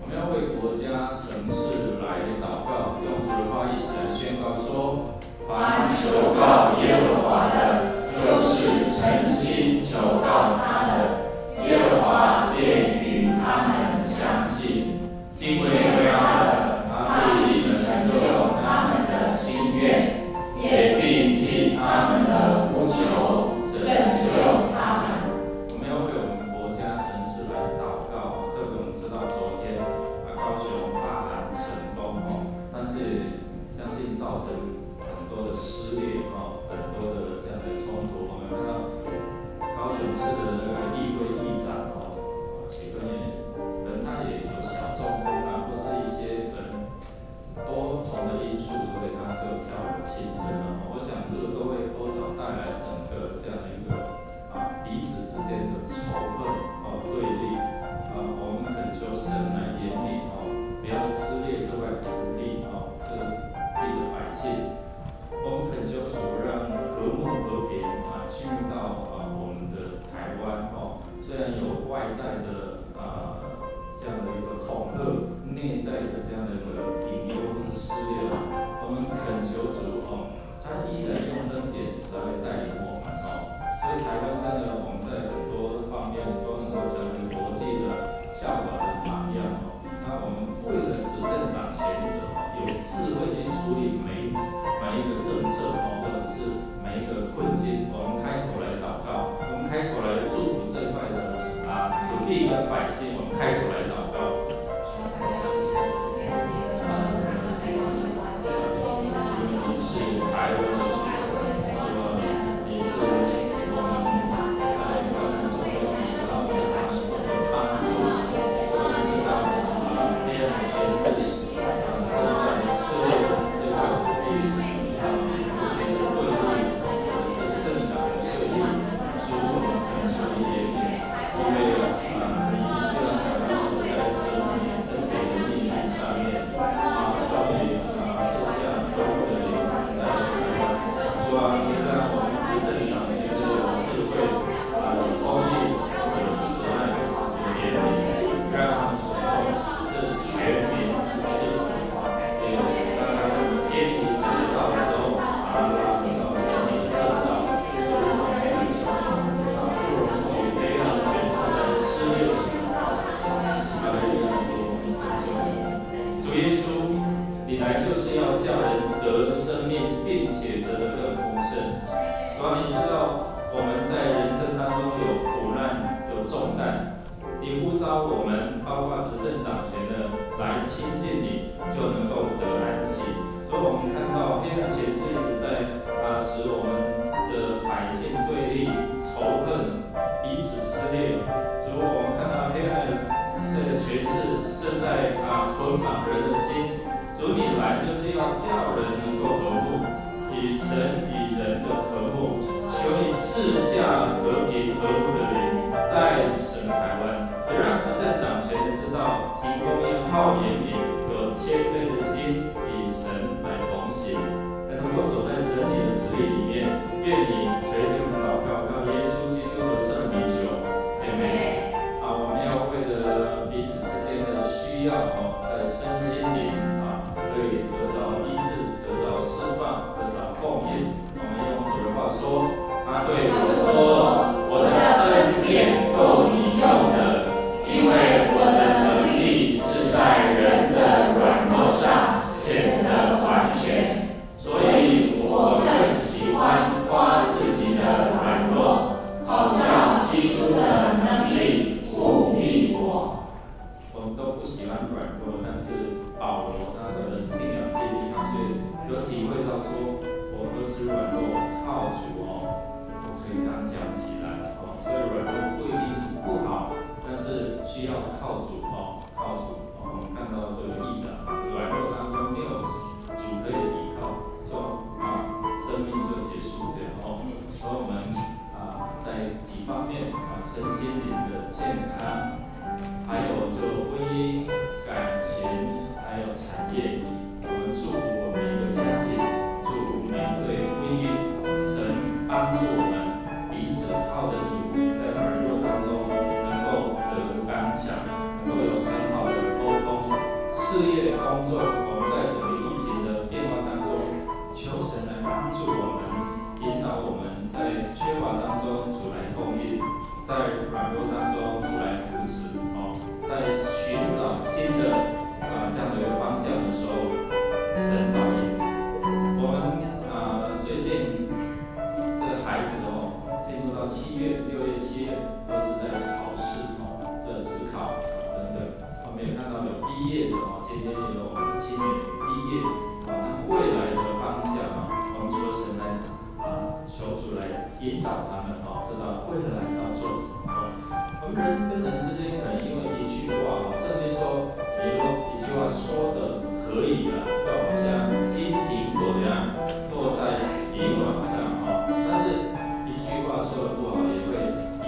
我们要为国家、城市来祷告，用你来就是要叫人得生命，并且得得更丰盛。主啊，你知道我们在人生当中有苦难、有重担，你呼召我们，包括执政掌权的来亲近你，就能够得安息。所以我们看到黑暗权势一直在使我们的百姓对立、仇恨、彼此撕裂。所以我们看到黑暗的这个权势正在捆绑人的心。主你来就是要叫人能够和睦，以神与人的和睦，求你赐下和平和睦的灵，在整个台湾，也让执政掌权的知道，行公义、好怜悯，有谦卑的心，与神来同行，才能够走在神你的旨意里面。愿你垂听我们祷告，靠耶稣基督的圣名求，阿们。我们要为了彼此之间的需要在身心灵可以得着医治，得着释放，得着供应。我们用主的话说，他对我说：“我的恩典够你用的，因为我的能力是在人的软弱上显得完全。”所以我更喜欢夸自己的软弱，好像基督的能力护庇我。我们都不喜欢软弱，但是保罗他的信仰建立，所以有体会到说，我何时软弱，靠主我可以刚强起来所以软弱不一定是不好，但是需要靠主靠主我们看到这个意象，软弱当中没有主可以依靠，就生命就结束这样所以我们在几方面身心灵的健康，还有就婚姻、感情，还有产业，我们祝福我们一个家庭，祝福每一对婚姻，神帮助我们彼此靠着主，在软弱当中能够得刚强，能够有很好的沟通，事业工作，我们在整个疫情的变化当中，求神来帮助我们，引导我们在缺乏当中主来供应，在软弱当中主来扶持在寻找新的这样的一个方向的时候，神导引。我们最近这个孩子进入到7月、6月、7月都是在考试这指考等等。我们也看到有毕业的今天也有我们的青年毕业那未来的方向我们求神来求主来引导他们知道未来要做什么我们人跟人之间可能因为一句话甚至说你如果一句话说的可以了，就好像金苹果一样落在银网上但是一句话说的不好也会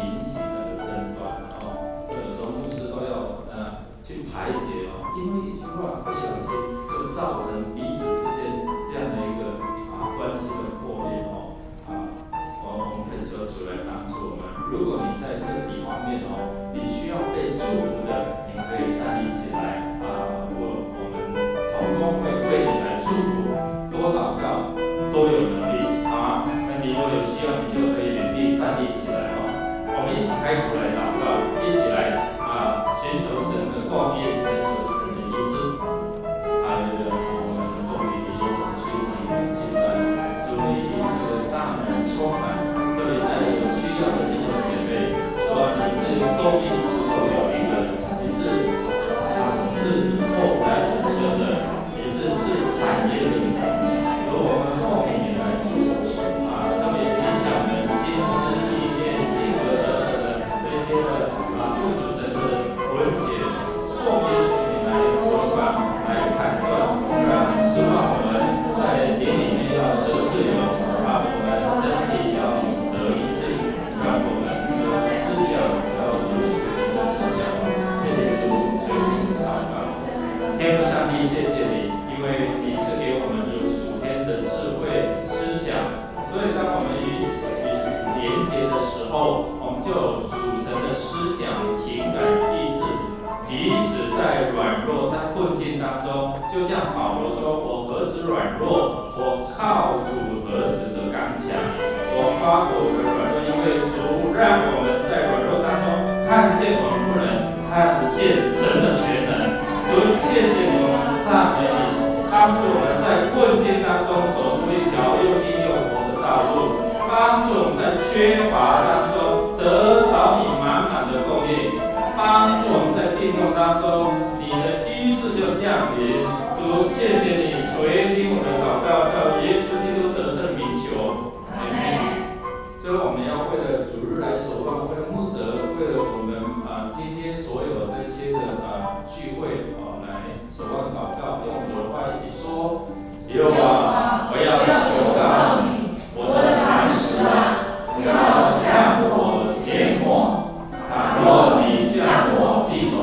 引起这个争端有时候牧师都要去排解因为一句话不小心就造成彼此之间这样的一个关系的破裂我们恳求主来帮助我们。如果你在这几方面你需要被祝福的，你可以站立起来我们同工会为你来祝福，多祷告，多有能力那你如果有需要，你就可以原地站立起来我们一起开口来祷告，一起来寻求神的供应，寻求神的医治。我们的供应说随即计算，祝你这个大能充满，特别在有需要的弟兄姐妹，说你是供应所有一个，你是赏赐以后来成就的，你是产业的神，由我们奉你来祝福特别影响我们心思意念性格的这些的不属神的文解，奉耶稣名来祷告，来判断，希望我们在心里面要得自由，我们身体要得医治，让我们的思想要有属灵的思想，谢谢主，所以我们祷告。天父上帝，谢谢你，因为你是给我们有属天的智慧思想，所以当我们与连结的时候，我们就有属神的思想、情感、意志。即使在软弱、在困境当中，就像保罗说：“我何时软弱，我靠主何时的刚强。”我夸我的软弱，因为主让我们在软弱当中看见我们不能看见神的全能。主，谢谢你，我们赞美你，帮助我们在困境当中走出一条又新又活的道路，帮助我们在缺乏当中得着你满满的供应，帮助我们在病痛当中你的医治就降临。主，谢谢你垂听我们的祷告，靠耶稣基督得胜名求。阿门。最后我们要为了主日来守望，为了牧者，为了我们今天所有这些的聚会来守望祷告，用主的话一起说：耶和华，我要求告你，我的磐石啊，不要向我缄默。倘若你向我闭口，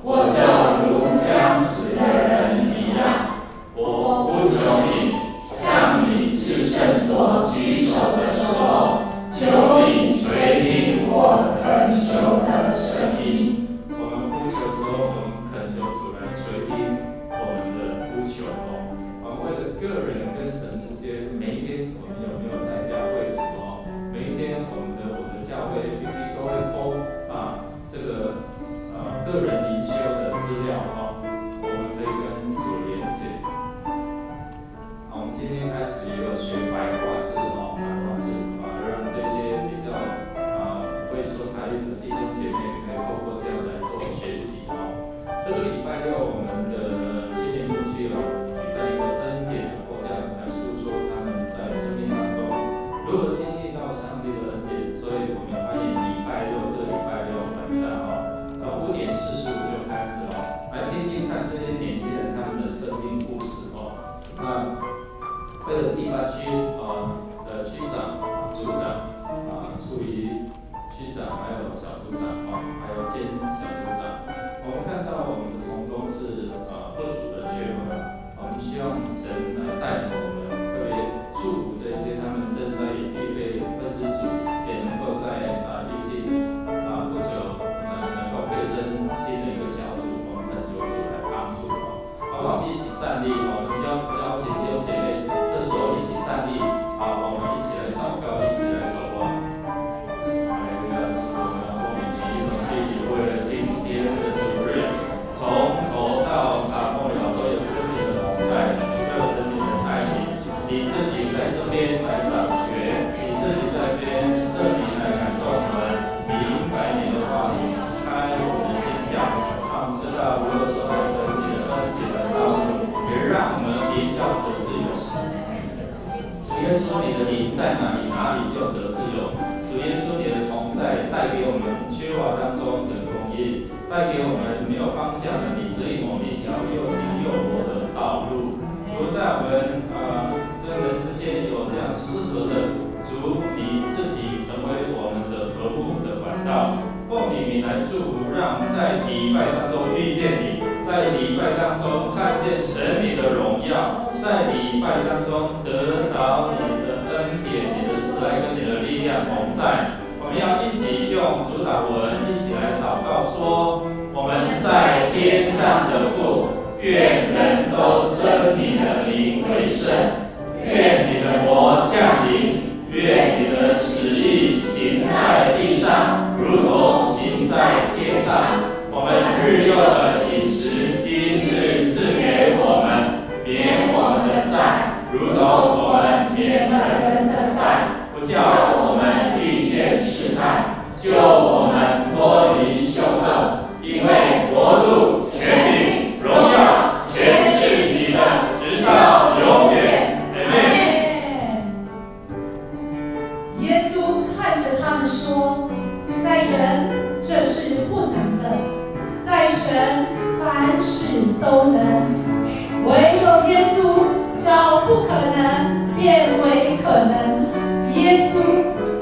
我就如将死的人一样。我呼求你，向你至圣所举手的时候，求你垂听我恳求的声音。我们呼求的时候，我们恳求主来垂听我们的呼求为了个人跟神之间，每一天我们有没有参加会主每一天我的教会必须都会播这个个人灵修的资料我们可以跟主连接。我们今天开始一个学白话字白话字让这些比较不会说台语的弟兄姐妹可以透过这样来做学习这个礼拜六我们的青年牧区举办一个恩典的活动来诉说他们在生命当中如何经历到上帝的恩典，所以我们欢迎礼拜六这个礼拜六晚上5点45就开始来听听看这些年轻人他们的生命故事为了第8区的区长、组长处理区长，还有小组长还有兼小组长，我们看到我们的同工是各组的权威，我们希望神来带领我们，特别祝福这些他们正在预备分支组，也能够在历经不久能够倍增新的一个小组，我们恳求主来帮助好不好？一起站立，我们邀请弟兄姐妹，这时候一起站立我们一起来祷告，一起来守望。哈利路亚！主，我们要奉你旨意，为了今天的主日，从头到末了都有生命的同在，都有生命的带领。你自己在这边来掌权，你自己在这边圣灵来感动我们，明白你的话语，开我们的心窍，让我们知道如何走在神你的恩典的道路，也让我们比较得自由。主耶稣，你的灵在哪里，哪里就得自由。主耶稣，你的同在带给我们缺乏当中的供应，带给我们没有方向的，你指引我们一条又新又活的道路。主，在我们跟人之间有这样适合的，主你自己成为我们的和睦的管道。奉你名来祝福，让我们在礼拜当中遇见你，在礼拜当中看见神你的荣耀，在礼拜当中得着你的恩典、你的慈爱跟你的力量同在。我们要一起用主祷文一起来祷告说：我们在天上的父，愿人都尊你的名为圣，愿你的国降临，愿你的旨意行在地上，如同行在天上。我们日用的饮食，今日赐给我们，免我们的债，如同我们免了人的债，不叫我们遇见试探，救我们脱离凶恶。因为国度、权柄、荣耀，全是你的，直到永远。阿们。耶稣看着他们说：在人这是不能的，在神凡事都能。唯有耶稣叫不可能变为可能。耶稣，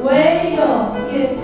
唯有耶稣。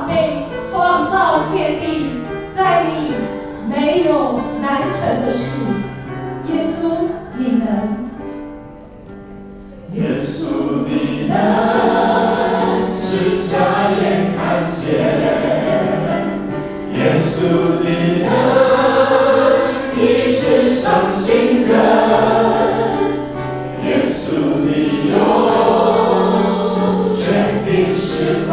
宝贝，创造天地，在你没有难成的事。耶稣，你能。耶稣，你能使瞎眼看见。耶稣，你能医治伤心人。耶稣，你有权柄释放。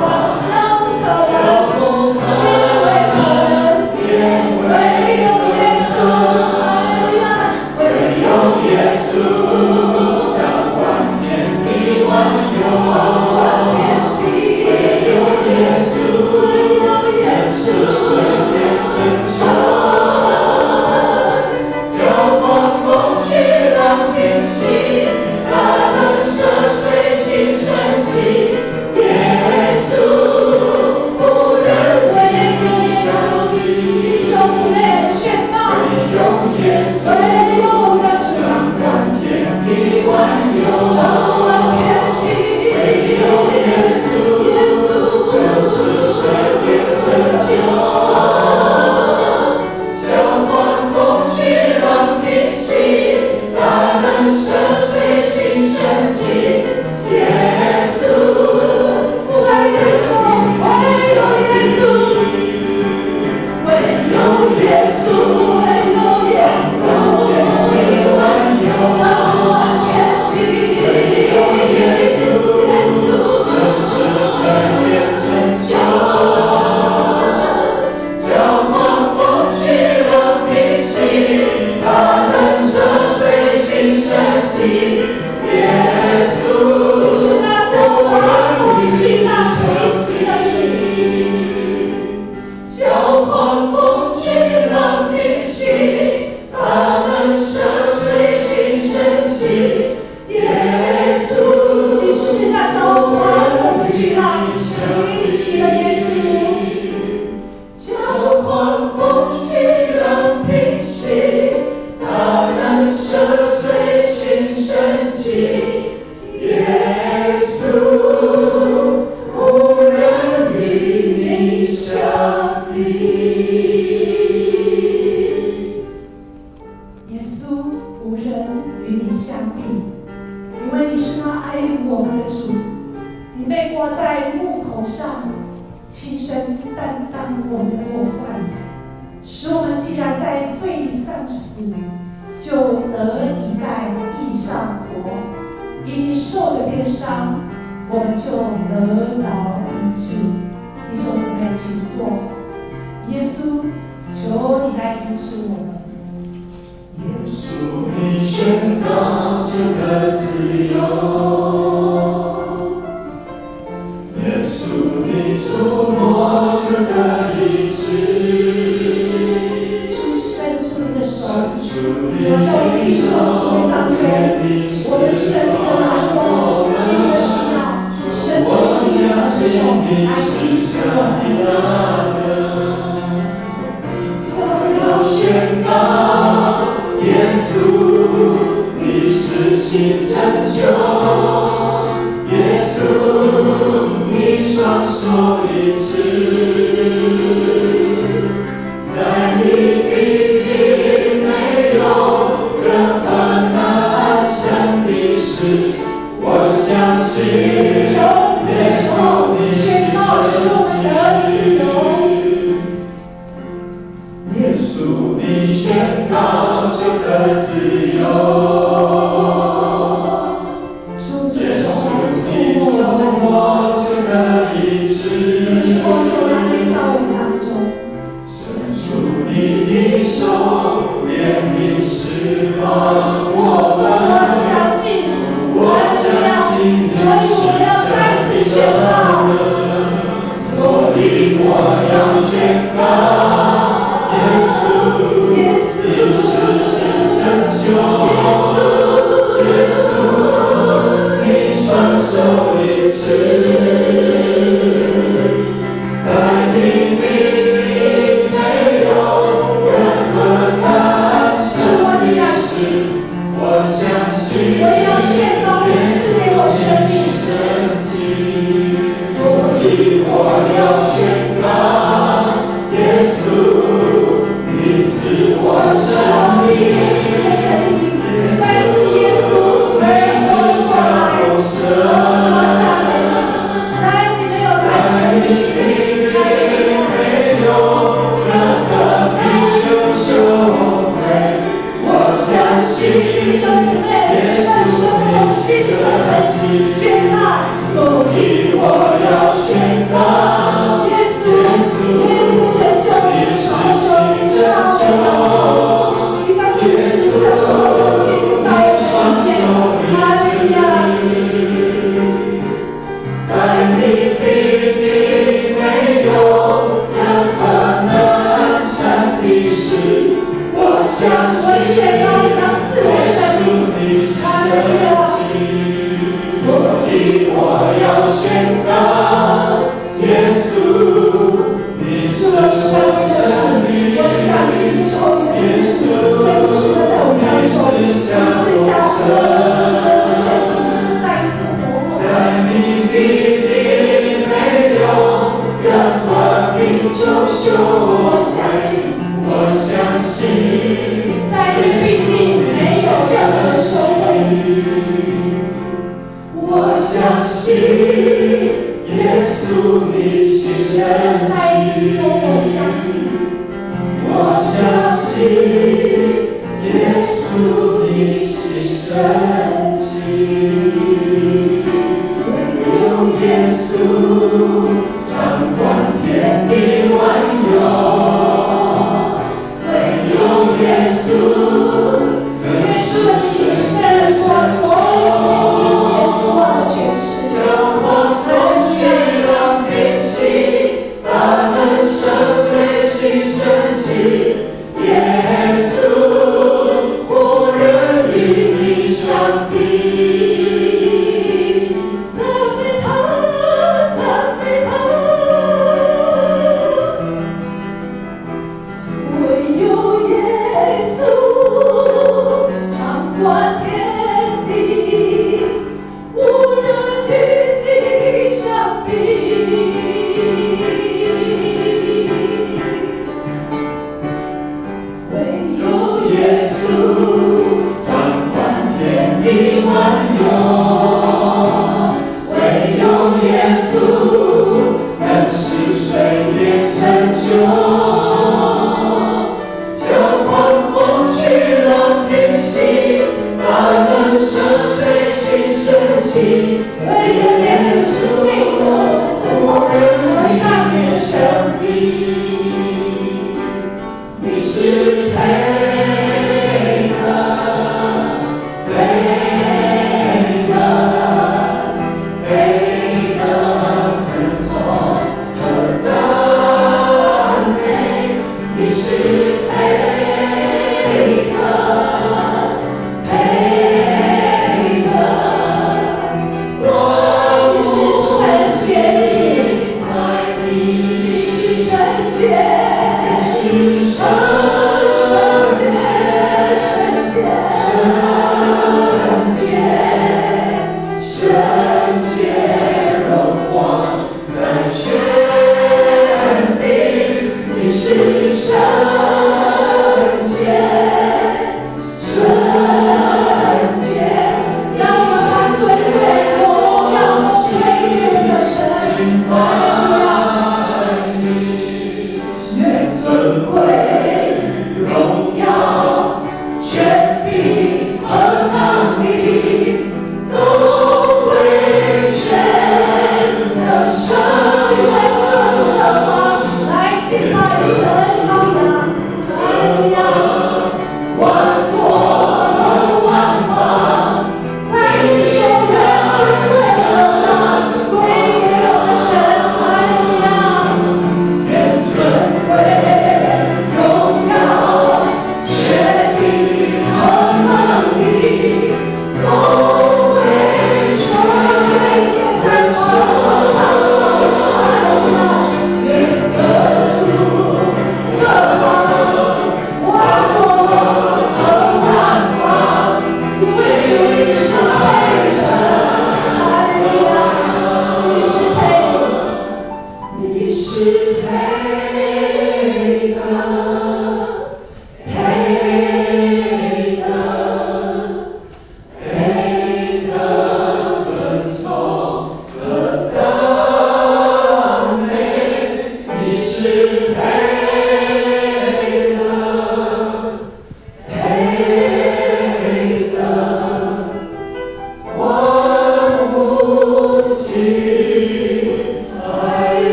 我要宣告。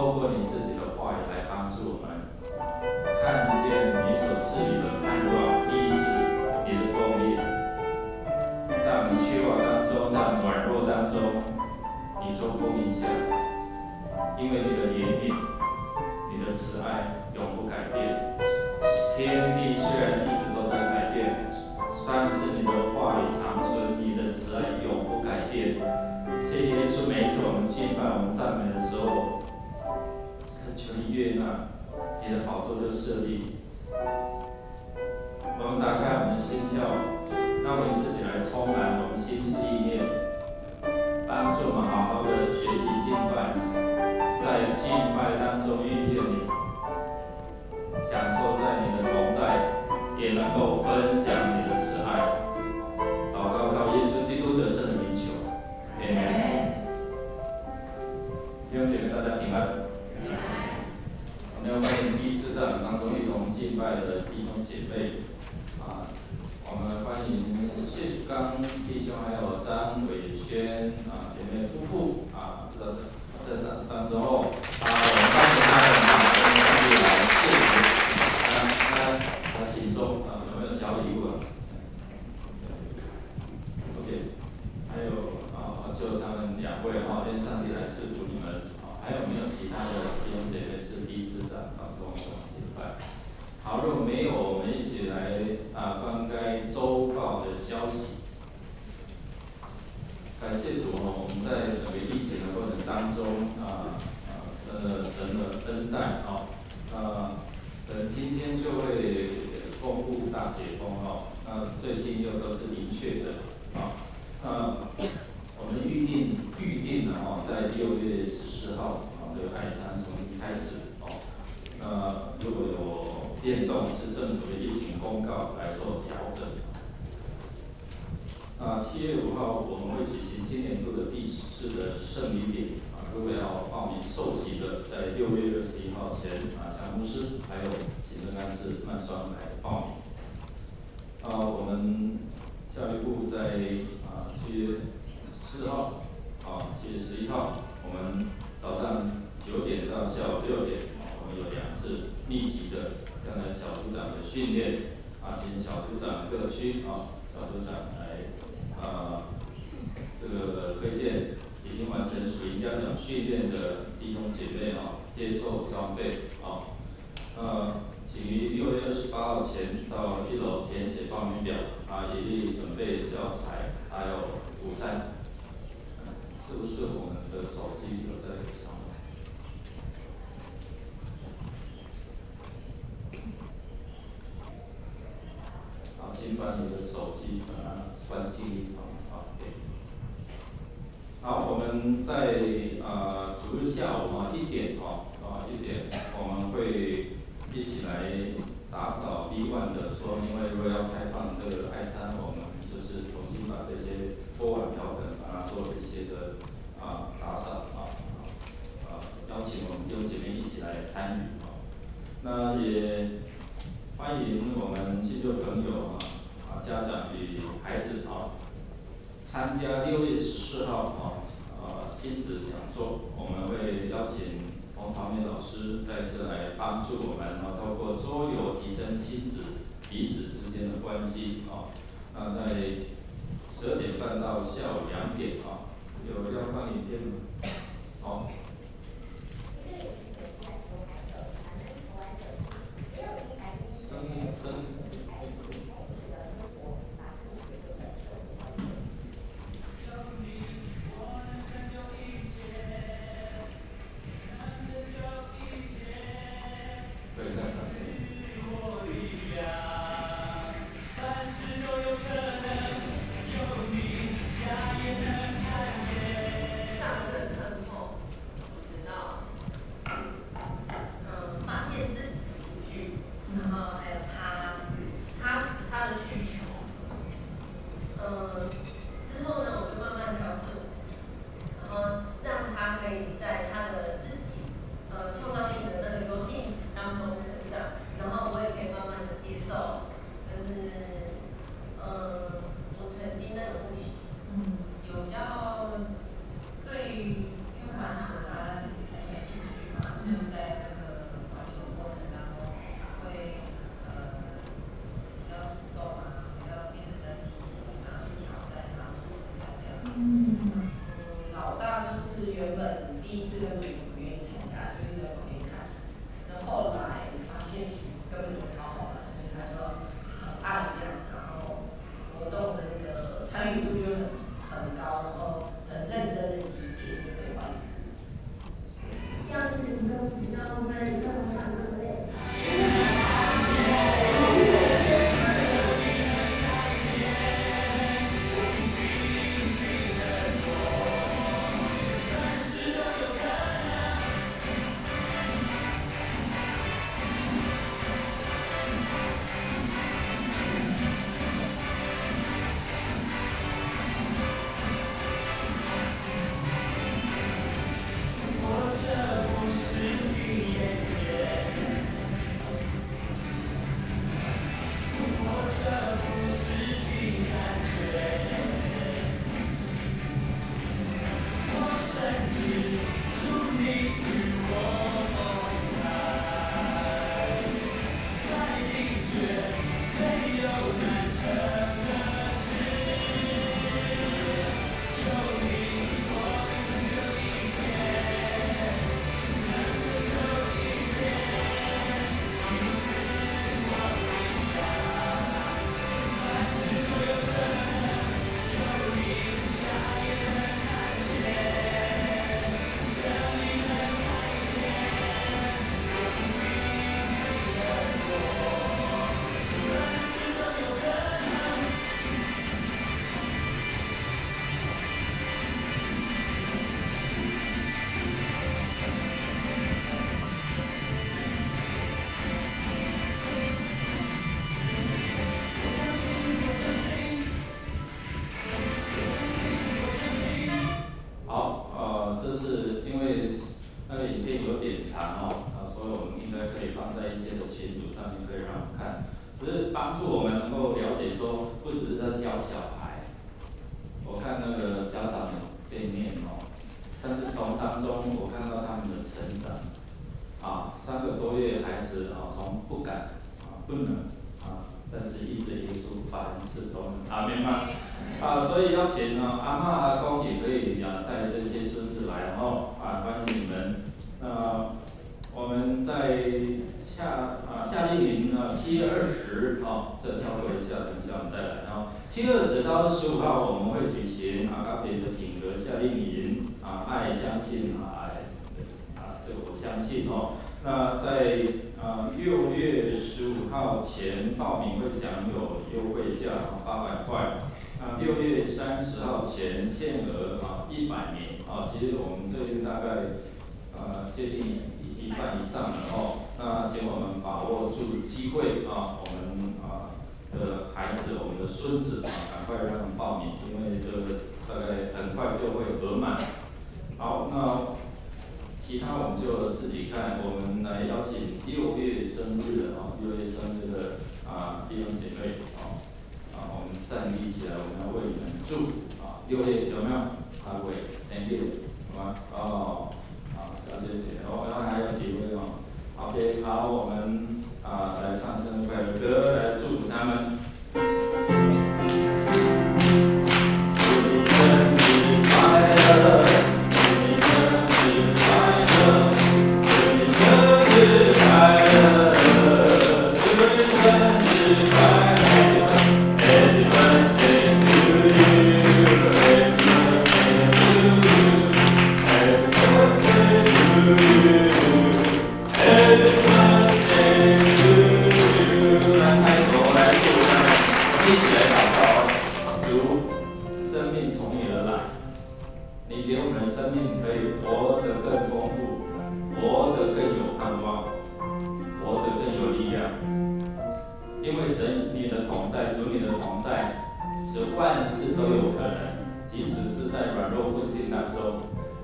透过你自己的话语来帮助我们看见你所赐予的盼望、医治、你的供应，在我们缺乏当中，在我们软弱当中，你做供应下，因为你的怜悯、你的慈爱永不改变。天地虽然一直都在改变，但是你的话语长存，你的慈爱永不改变。谢谢耶稣，每一次我们敬拜、我们赞美的时候，恳求你悦纳，你的宝座就设立。我们打开我们的心窍，让你自己来充满我们心思意念，帮助我们好好的学习敬拜，在敬拜当中遇见你，享受在你的同在，也能够分享你的慈爱。祷告靠耶稣基督得胜的名求，阿门。弟兄姐妹，大家平安。我们要欢迎第4站当中一同敬拜的弟兄姐妹我们欢迎谢刚弟兄还有张伟轩姐妹夫妇在当之后我们欢迎他们来谢谢他心中有没有小礼物？OK， 还有就他们2位愿上帝来赐福你们还有没有其他的弟兄姐妹是第4站当中敬拜？好，如果没有，我们一起来翻开周报的消息。感谢主我们在整个疫情的过程当中真的神的恩待可能今天就会公布大解封最近又都是零确诊我们预定在6月14号这个爱山重新开始如果有变动，是政府的疫情公告来做调整。7月5号我们会举行今年度的第10次的圣礼典如果要报名受洗的，在6月21号前向牧师还有行政干事曼双来报名。我们教育部在7月4号7月11号我们早上9点到下午6点我们有2次密集的这样的小组长的训练请小组长各区小组长来这个推荐已经完成属灵家长训练的弟兄姐妹接受装备请于6月28号前到1楼填写报名表一律准备教材还有午餐。是不是我们的手机有在响？请把你的手机把它关机好，我们在主日下午1点1点我们会一起来打扫B1的因为如果要开放这个爱山，我们就是重新把这些锅碗瓢盆把它做一些的打扫邀请我们弟兄姐妹一起来参与那也欢迎我们信徒朋友家长与孩子参加6月14号亲子讲座，我们会邀请洪华美老师再次来帮助我们透过桌游提升亲子彼此之间的关系那在12点半到下午2点有要放影片吗？凡事都有可能，有你下也能。所以邀请阿嬷、阿公也可以带这些孙子来欢迎你们。我们在夏令营7月20这跳过一下，等一下我们再来。7月20到25号我们会举行阿卡别的品格夏令营爱相信这个我相信那在6月15号前报名会享有优惠价800块。6月30号前限额100名其实我们这边大概接近一半以上了那请我们把握住机会我们的孩子，我们的孙子赶快让他们报名，因为这个大概很快就会额满。好，那其他我们就自己看。我们来邀请6月生日的6月生日的弟兄姐妹我们站立起来，我们要为你们祝福6月有没有？阿伟生日好吗？小姐姐然后还有几位OK， 好，我们来唱生日快乐歌来祝福他们。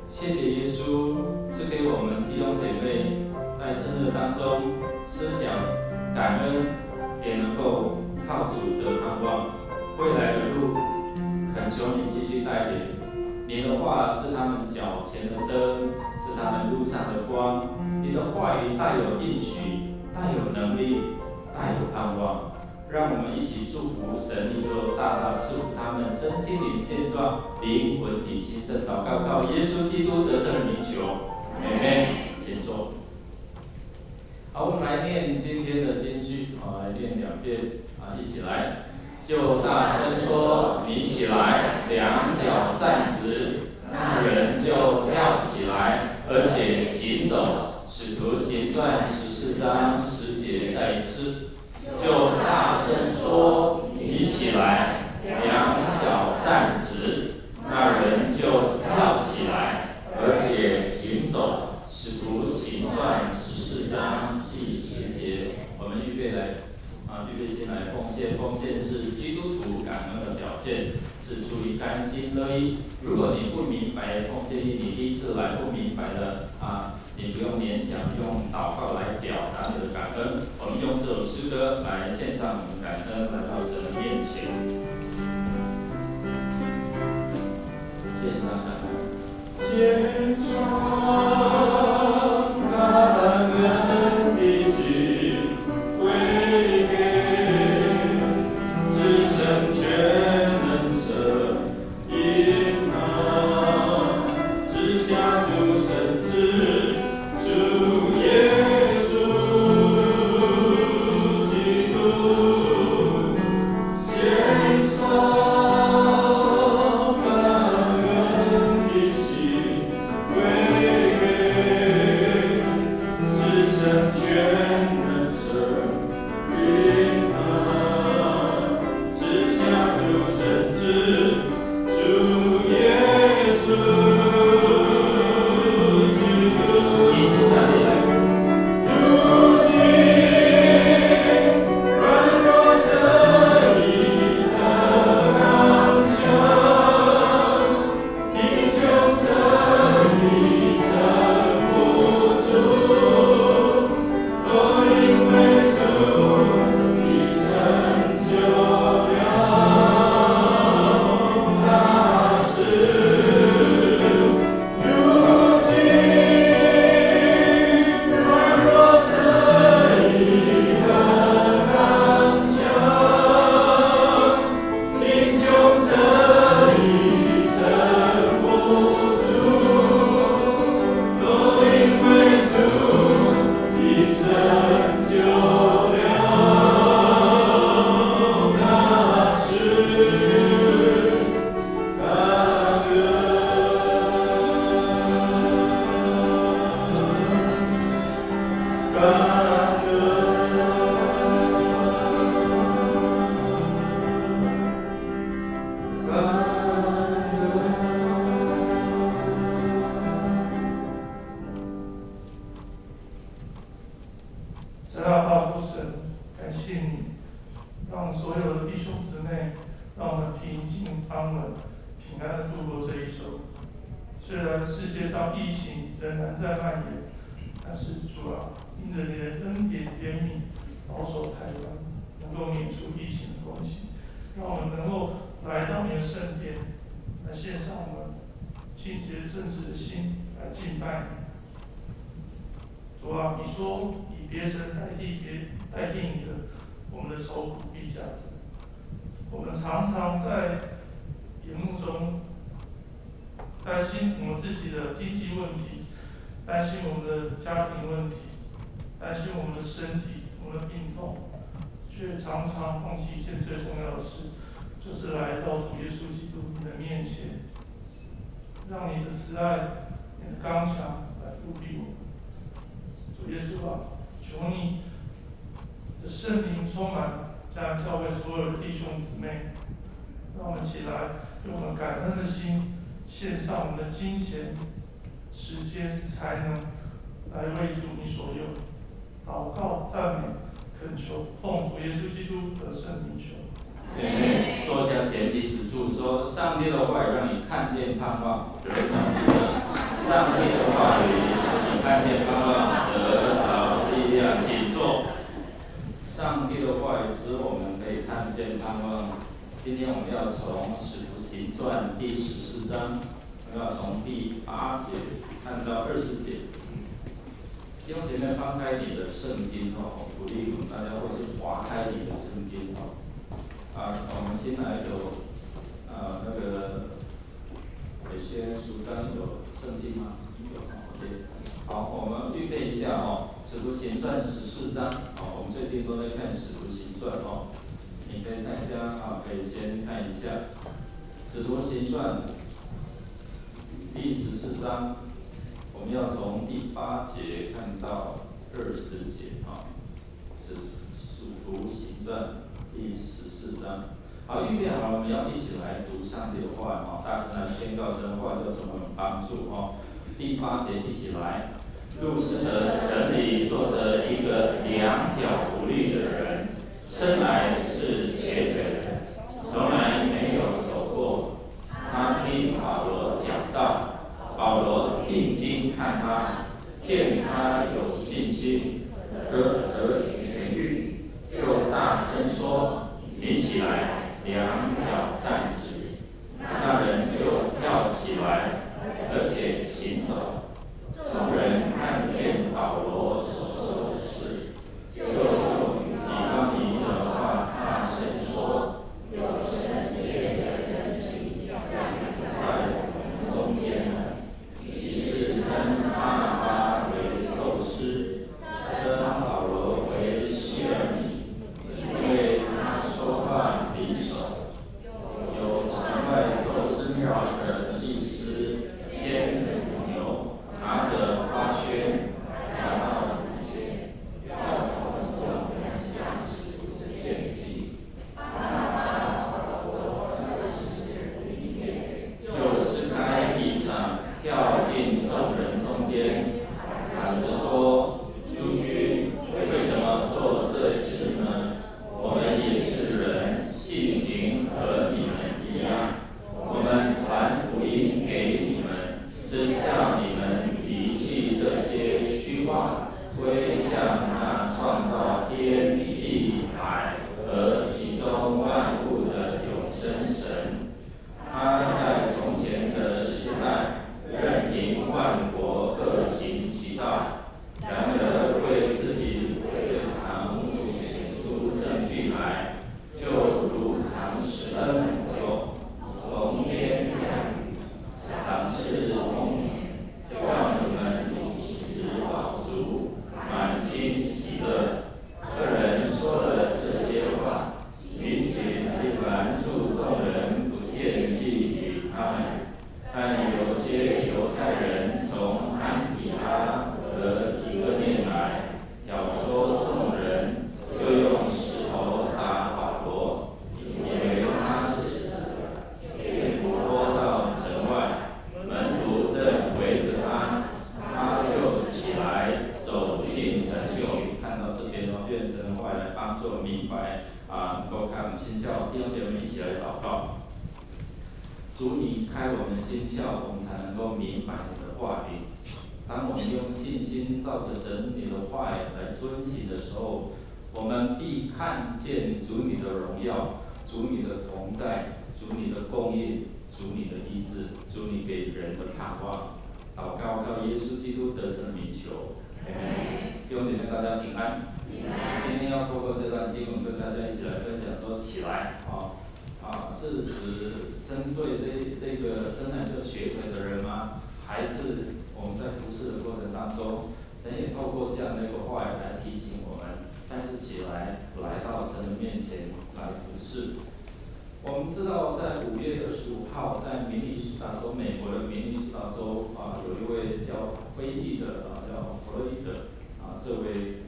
谢谢耶稣赐给我们弟兄姐妹在生日当中思想感恩，也能够靠主得盼望。未来的路，恳求你继续带领。你的话是他们脚前的灯，是他们路上的光。你的话语带有应许，带有能力，带有盼望。让我们一起祝福神，你就大大赐福他们身心灵健壮，灵魂体兴盛。祷告靠耶稣基督得胜的名求，阿们。请坐。好，我们来念今天的金句来念2遍一起来。就大声说，你起来，两脚站直，那人就跳起来，而且行走，使徒行传14章10节再一次，就大声说：“你起来，两脚站直。”那人就跳起来，而且行走。使徒行传14章第10节，我们预备心来奉献。奉献是基督徒感恩的表现，是出于甘心乐意。如果你不明白奉献你第一次来不明白的你不用勉强用祷告来表达你的感恩，我们用这首诗歌来献上我们感恩，来到神的面前，献上感恩，献上感恩的心归给至圣全能神，因那至家独生子。主耶稣基督，献上感恩的心归给至圣全能神，因那至家独生子主耶稣。虽然世界上疫情仍然在蔓延，但是主啊，因着你的恩典怜悯，保守台湾，能够免除疫情的攻击，让我们能够来到你的圣殿，来献上我们清洁正直的心来敬拜你。主啊，你说以别神代替你的，我们的愁苦必加增。我们常常在眼目中担心我们自己的经济问题，担心我们的家庭问题，担心我们的身体、我们的病痛，却常常放弃一件最重要的事，就是来到主耶稣基督你的面前，让你的慈爱、你的刚强来复庇我们。主耶稣啊，求你的圣灵充满将教会所有的弟兄姊妹，让我们起来用我们感恩的心，献上我们的金钱、时间、才能，来为主你所用。祷告、赞美、恳求，奉主耶稣基督的圣名求。坐下前彼此祝说：上帝的话语让你看见盼望，得着力量。上帝的话语使你看见盼望，得着力量。请坐。上帝的话语使我们可以看见盼望。今天我们要从《使徒行传》第14章，我们要从第8节看到20节。弟兄姐妹，翻开你的圣经哦，鼓励我们大家或是划开你的圣经哦。我们新来有那个有些书章有圣经吗？有，OK。好，我们预备一下哦，《使徒行传》14章哦，我们最近都在看《使徒行传》哦。你可以在家可以先看一下《使徒行传》第14章，我我们要从第8节看到20节啊，是使徒行传第14章。好，预备好了，我们要一起来读上帝的话啊，大声来宣告神的话，就成为我们帮助哦。第8节一起来。路斯德城里坐着一个两脚不利的人，生来是瘸腿，从来没有走过。他听保罗讲道，保罗定睛看他，见他有信心，得痊愈，就大声说：“你起来，两脚站直。”那人就跳起来，而且行走。众人看见保罗所做的事，就用以方言的话大声说：“有神借着人形站在中间了。”于是称巴拿巴为宙斯，称保罗为希尔米，因为他说话灵手。有传外宙斯庙的祭司牵着母牛，拿着花圈，来到人间，要从众人下使献祭。巴拿巴保罗就撕开衣裳，跳进众人中间，喊着说：“诸君，为什么做这事呢？我们也是人，性情和你们一样。我们传福音给你们，是叫你们离弃这些虚妄，归向那创造天地海和其中万物的永生神。他在从前的时代，任凭万国各行其道，然而为自己最长显出证据来，就如常施恩就从天降雨，赏赐丰年，叫你们饮食饱足，满心喜乐。二人说了这些话，群并拦住众人，不献祭与他们。但有些犹太人从安提阿和以哥念来，要说众人，就用石头打保罗，以为他是死了，便拖到城外。门徒正围着他，他就起来走进城去。看到这边哦，愿神的话来帮助我明白能够开我们心窍。弟兄姐妹一起来祷告。主，你开我们的心窍，我们才能够明白你的话语。当我们用信心照着神你的话语来遵行的时候，我们必看见主你的荣耀，主你的同在，主你的供应，主你的医治，主你给人的盼望。祷告靠耶稣基督得胜名求，弟兄姐妹大家平安。今天要透过这段经文跟大家一起来分享说起来是指针对这个生来就瘸腿的人吗？还是我们在服事的过程当中，神也透过这样的一个话语来提醒我们，再次起来到神的面前来服事。我们知道，在5月25号，在明尼苏达州，美国的明尼苏达州有一位叫非裔的叫弗洛伊德这位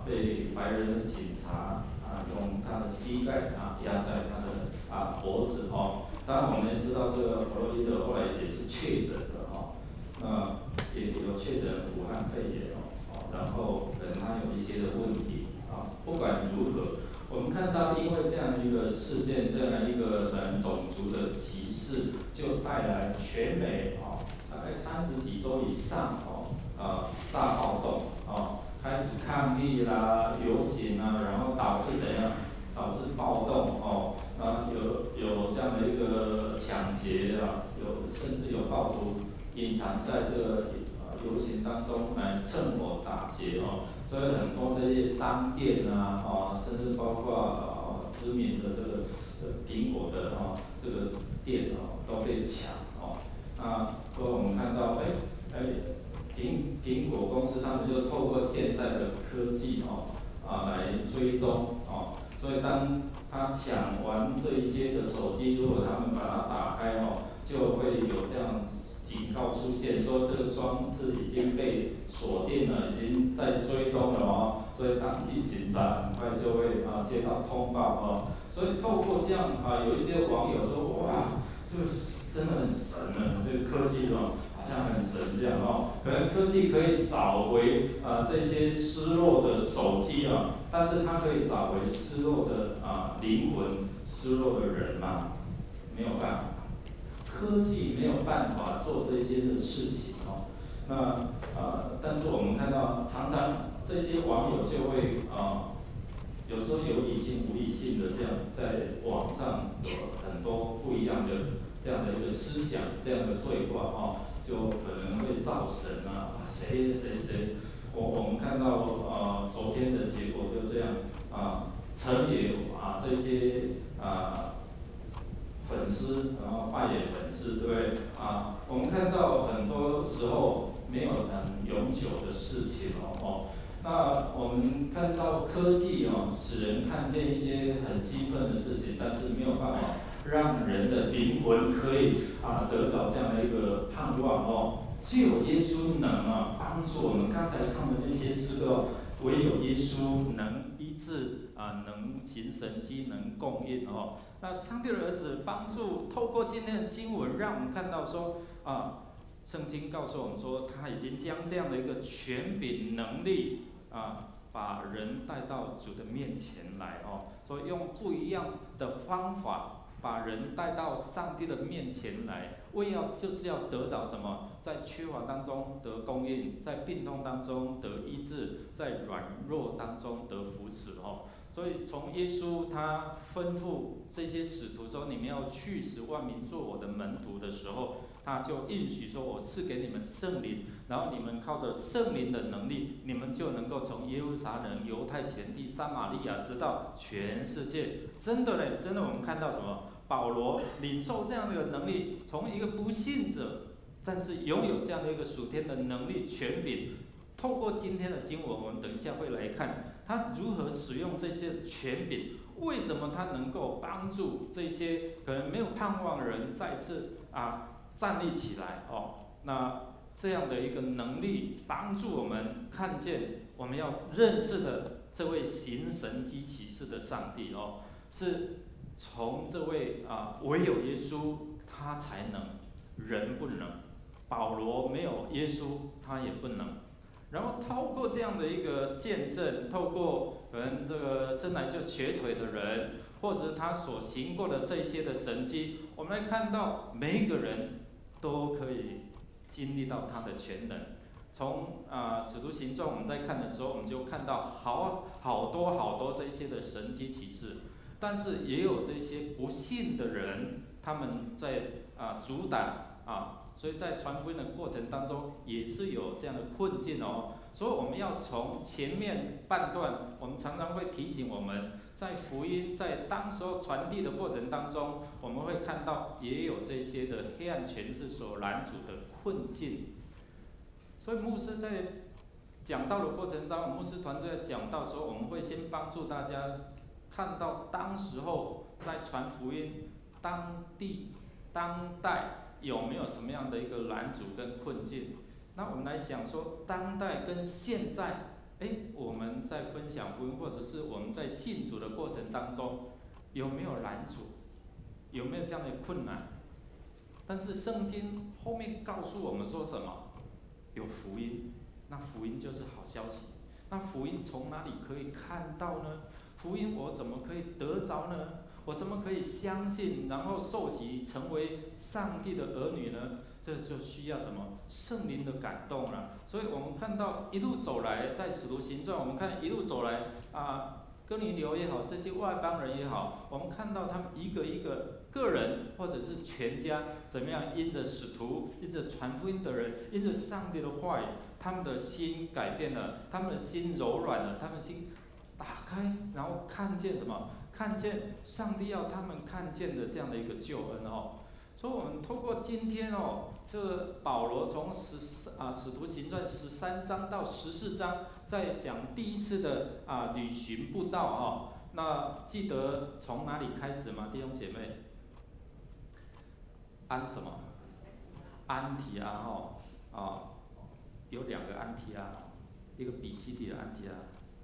被白人的警察用他的膝盖压在他的脖子当然我们也知道这个弗洛伊德后来也是确诊的也有确诊武汉肺炎然后可能他有一些的问题不管如何，我们看到因为这样一个事件，这样一个种族的歧视，就带来全美大概30几州以上大暴动开始抗议啦、游行然后导致怎样？导致暴动有这样的一个抢劫甚至有暴徒隐藏在这个游行当中来趁火打劫所以很多这些商店甚至包括知名的这个苹果的这个店都被抢所以我们看到苹果公司他们就透过现代的科技来追踪所以当他抢完这一些的手机，如果他们把它打开就会有这样警告出现，说这个装置已经被锁定了，已经在追踪了哦，所以当地警察很快就会接到通报哦。所以透过这样有一些网友说，哇，这个真的很神啊，这个科技哦，好像很神这样哦。可能科技可以找回这些失落的手机啊，但是它可以找回失落的灵魂、失落的人吗？没有办法。科技没有办法做这些的事情哦。那但是我们看到，常常这些网友就会有时候有理性无理性的这样在网上有很多不一样的这样的一个思想，这样的对话哦，就可能会造神谁，我们看到昨天的结果就这样成也这些粉丝，然后扮演粉丝，对不对我们看到很多时候没有很永久的事情哦。那我们看到科技使人看见一些很兴奋的事情，但是没有办法让人的灵魂可以得着这样的一个盼望哦。只有耶稣能帮助我们。刚才唱的那些诗歌，唯有耶稣能医治能行神迹，能供应哦。那上帝的儿子帮助，透过今天的经文，让我们看到说圣经告诉我们说，他已经将这样的一个权柄能力把人带到主的面前来哦，所以用不一样的方法把人带到上帝的面前来，就是要得着什么？在缺乏当中得供应，在病痛当中得医治，在软弱当中得扶持哦。所以从耶稣他吩咐这些使徒说，你们要去使万民做我的门徒的时候，他就应许说，我赐给你们圣灵，然后你们靠着圣灵的能力，你们就能够从耶路撒冷、犹太全地、撒玛利亚直到全世界。真的嘞，真的我们看到什么？保罗领受这样的一个能力，从一个不信者，但是拥有这样的一个属天的能力权柄。透过今天的经文，我们等一下会来看他如何使用这些权柄，为什么他能够帮助这些可能没有盼望的人再次站立起来哦。那这样的一个能力帮助我们看见我们要认识的这位行神迹奇事的上帝哦，是从这位唯有耶稣他才能，人不能。保罗没有耶稣他也不能。然后透过这样的一个见证，透过可能这个生来就瘸腿的人，或者是他所行过的这些的神迹，我们来看到每一个人都可以经历到他的全能。从使徒行传我们在看的时候，我们就看到好多这些的神迹奇事，但是也有这些不信的人，他们在阻挡所以在传福音的过程当中也是有这样的困境哦。所以我们要从前面半段，我们常常会提醒我们，在福音在当时候传递的过程当中，我们会看到也有这些的黑暗权势所拦阻的困境。所以牧师在讲道的过程当中，牧师团队在讲道的时候，我们会先帮助大家看到当时候在传福音当代有没有什么样的一个拦阻跟困境。那我们来想说，当代跟现在我们在分享福音，或者是我们在信主的过程当中，有没有拦阻，有没有这样的困难？但是圣经后面告诉我们说什么？有福音，那福音就是好消息。那福音从哪里可以看到呢？福音我怎么可以得着呢？我怎么可以相信，然后受洗成为上帝的儿女呢？这就需要什么？圣灵的感动了。所以我们看到一路走来，在使徒行传，我们看一路走来哥尼流也好，这些外邦人也好，我们看到他们一个一个个人或者是全家怎么样，因着使徒，因着传福音的人，因着上帝的话语，他们的心改变了，他们的心柔软了，他们的心打开，然后看见什么？看见上帝要他们看见的这样的一个救恩哦。所以我们透过今天这保罗从使徒行传13章到14章，在讲第一次的旅行布道那记得从哪里开始吗？弟兄姐妹？安什么？安提阿有2个安提阿，一个比西底的安提阿，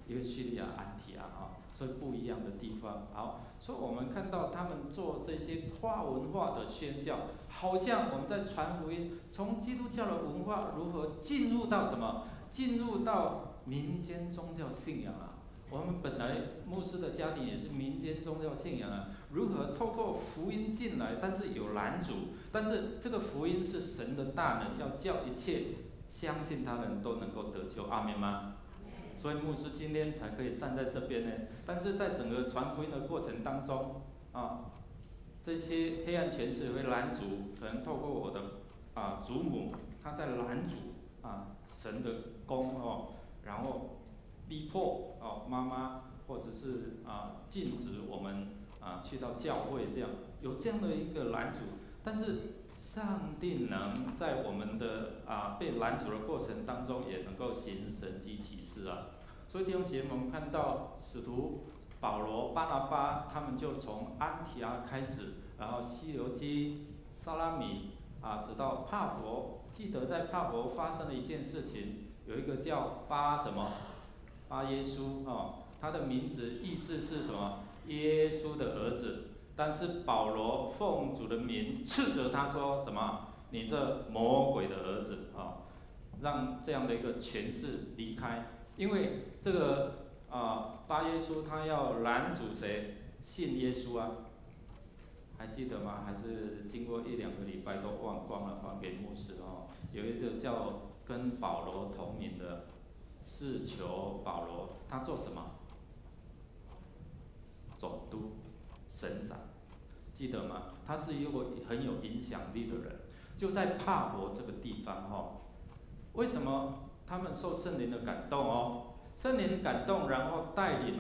一个叙利亚安提阿所以不一样的地方。好，所以我们看到他们做这些跨文化的宣教，好像我们在传福音，从基督教的文化如何进入到什么？进入到民间宗教信仰啊。我们本来牧师的家庭也是民间宗教信仰啊，如何透过福音进来，但是有拦阻，但是这个福音是神的大能，要叫一切相信他的人都能够得救，阿们吗？所以牧师今天才可以站在这边呢。但是在整个传福音的过程当中这些黑暗权势会拦阻，可能透过我的祖母，她在拦阻神的工然后逼迫妈妈，或者是禁止我们去到教会，这样有这样的一个拦阻。但是上帝能在我们的被拦阻的过程当中，也能够行神迹奇事啊。所以弟兄姐妹，我们看到使徒保罗、巴拿巴，他们就从安提阿开始，然后西流基、撒拉米直到帕佛。记得在帕佛发生了一件事情，有一个叫巴耶稣他的名字意思是什么？耶稣的儿子。但是保罗奉主的名斥责他说什么？你这魔鬼的儿子让这样的一个权势离开。因为这个巴耶稣他要拦阻谁信耶稣啊？还记得吗？还是经过1-2个礼拜都忘光了，还给牧师有一个叫跟保罗同名的士求保罗，他做什么？总督、省长，记得吗？他是一个很有影响力的人，就在帕佛这个地方为什么他们受圣灵的感动圣灵感动，然后带领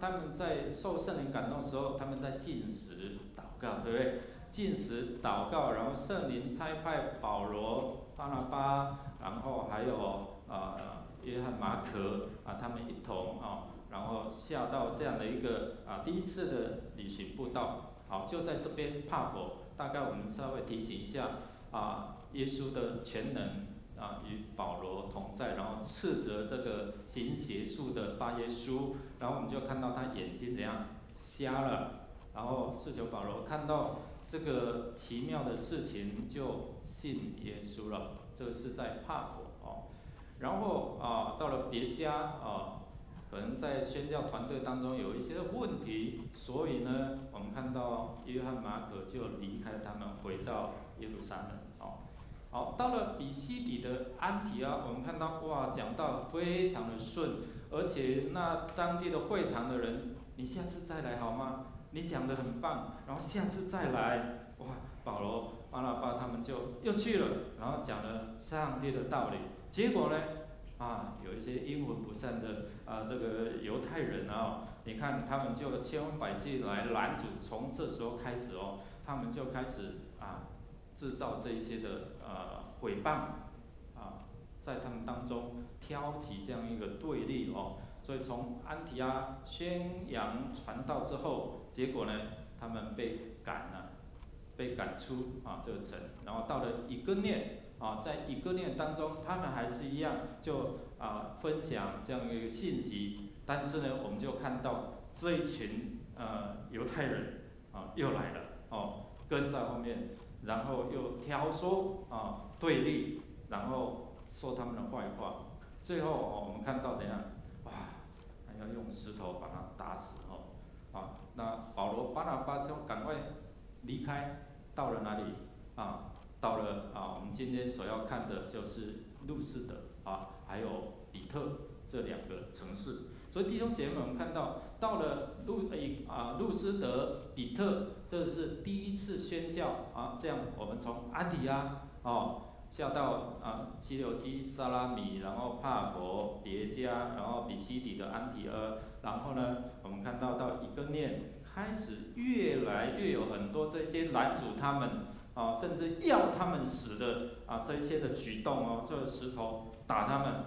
他们在受圣灵感动的时候，他们在禁食祷告，对不对？禁食祷告，然后圣灵差派保罗、巴拿巴，然后还有约翰马可他们一同然后下到这样的一个第一次的旅行步道。好，就在这边帕佛，大概我们稍微提醒一下耶稣的全能与保罗同在，然后斥责这个行邪术的巴耶稣，然后我们就看到他眼睛怎样瞎了，然后士求保罗看到这个奇妙的事情就信耶稣了，这个是在帕佛然后到了别家可能在宣教团队当中有一些问题，所以呢，我们看到约翰马可就离开他们，回到耶路撒冷好，到了比西底的安提阿，我们看到讲道非常的顺，而且那当地的会堂的人，你下次再来好吗？你讲得很棒，然后下次再来，保罗、巴拿巴他们就又去了，然后讲了上帝的道理，结果呢？有一些阴魂不散的这个犹太人你看他们就千方百计来拦阻，从这时候开始他们就开始制造这一些的毁谤在他们当中挑起这样一个对立所以从安提阿宣扬传道之后，结果呢，他们被赶出这个城，然后到了以哥念在以哥念当中，他们还是一样就分享这样一个信息，但是呢，我们就看到这一群犹太人又来了跟在后面，然后又挑唆对立，然后说他们的坏话，最后我们看到怎样还要用石头把他打死那保罗、巴拿巴就赶快离开，到了哪里到了我们今天所要看的就是路斯德还有比特这2个城市。所以弟兄姐妹，我们看到了路斯德、比特，这是第一次宣教这样我们从安提阿下到西流基、撒拉米，然后帕佛、别加，然后比西底的安提阿，然后呢，我们看到以哥念开始越来越有很多这些拦阻他们甚至要他们死的这些的举动这个石头打他们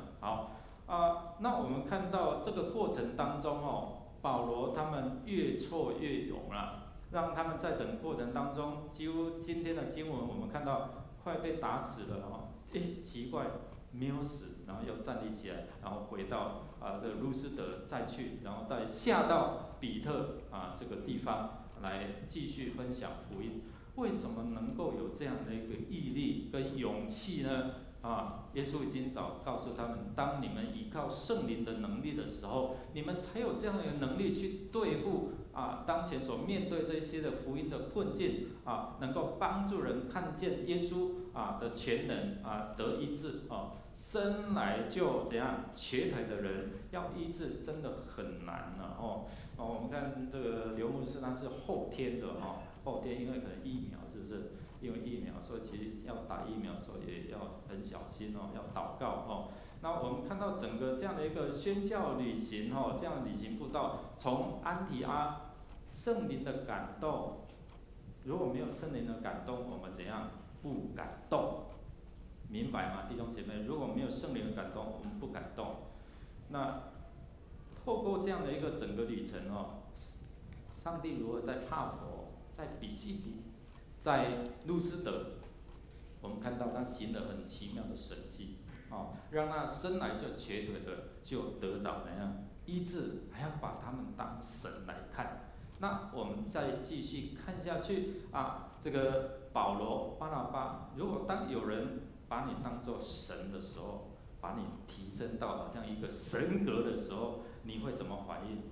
那我们看到这个过程当中保罗他们越挫越勇了，让他们在整个过程当中，几乎今天的经文我们看到快被打死了哦，奇怪，没有死，然后又站立起来，然后回到这路斯德再去，然后再下到比特这个地方来继续分享福音。为什么能够有这样的一个毅力跟勇气呢？耶稣已经早告诉他们，当你们依靠圣灵的能力的时候，你们才有这样的能力去对付当前所面对这些的福音的困境能够帮助人看见耶稣的全能得医治生来就怎样瘸腿的人要医治真的很难我们看这个刘牧师他是后天的后天因为可能疫苗是不是？因为疫苗，所以其实要打疫苗的时候也要很小心要祷告那我们看到整个这样的一个宣教旅行这样的旅行步道，从安提阿圣灵的感动，如果没有圣灵的感动，我们怎样不感动？明白吗，弟兄姐妹？如果没有圣灵的感动，我们不感动。那透过这样的一个整个旅程上帝如何在帕佛、在比西底、在路斯德，我们看到他行了很奇妙的神迹让那生来就瘸腿的就得着怎样医治，还要把他们当神来看。那我们再继续看下去这个保罗、巴拿巴，如果当有人把你当作神的时候，把你提升到好像一个神格的时候，你会怎么反应？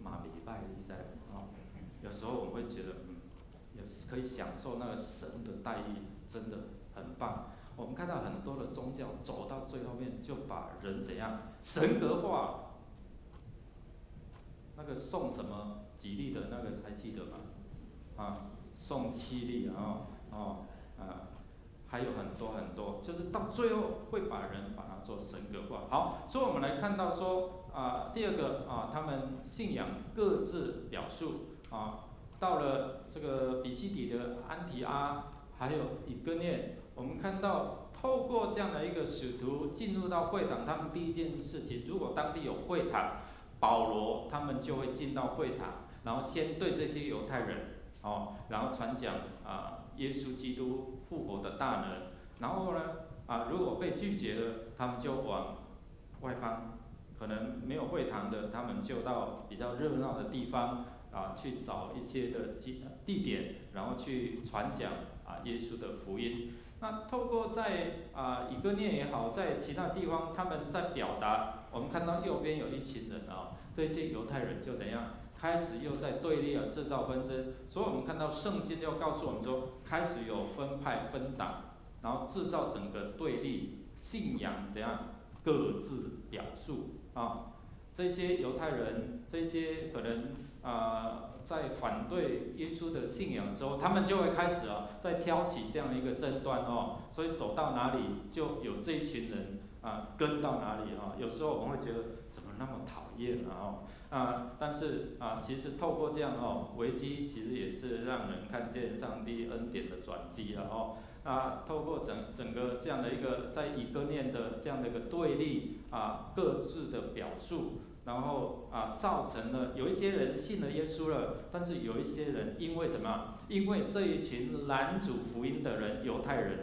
马礼拜在有时候我们会觉得也可以享受那个神的待遇，真的很棒。我们看到很多的宗教走到最后面，就把人怎样神格化。那个送什么吉利的那个还记得吗？送七利还有很多很多，就是到最后会把人把它做神格化。好，所以我们来看到说第二个他们信仰各自表述到了这个比西底的安提阿，还有以哥念，我们看到透过这样的一个使徒进入到会堂，他们第一件事情，如果当地有会堂，保罗他们就会进到会堂，然后先对这些犹太人然后传讲耶稣基督复活的大能，然后呢如果被拒绝了，他们就往外邦，可能没有会堂的，他们就到比较热闹的地方去找一些的地点，然后去传讲耶稣的福音。那透过在以哥念也好，在其他地方，他们在表达。我们看到右边有一群人这些犹太人就怎样开始又在对立制造纷争，所以我们看到圣经又告诉我们说，开始有分派分党，然后制造整个对立，信仰怎样各自表述这些犹太人，这些可能在反对耶稣的信仰的时候，他们就会开始在挑起这样的一个争端所以走到哪里就有这一群人跟到哪里有时候我们会觉得怎么那么讨厌但是其实透过这样危机，其实也是让人看见上帝恩典的转机透过整个这样的一个在以哥念的这样的一个对立各自的表述，然后造成了有一些人信了耶稣了，但是有一些人因为什么？因为这一群拦阻福音的人，犹太人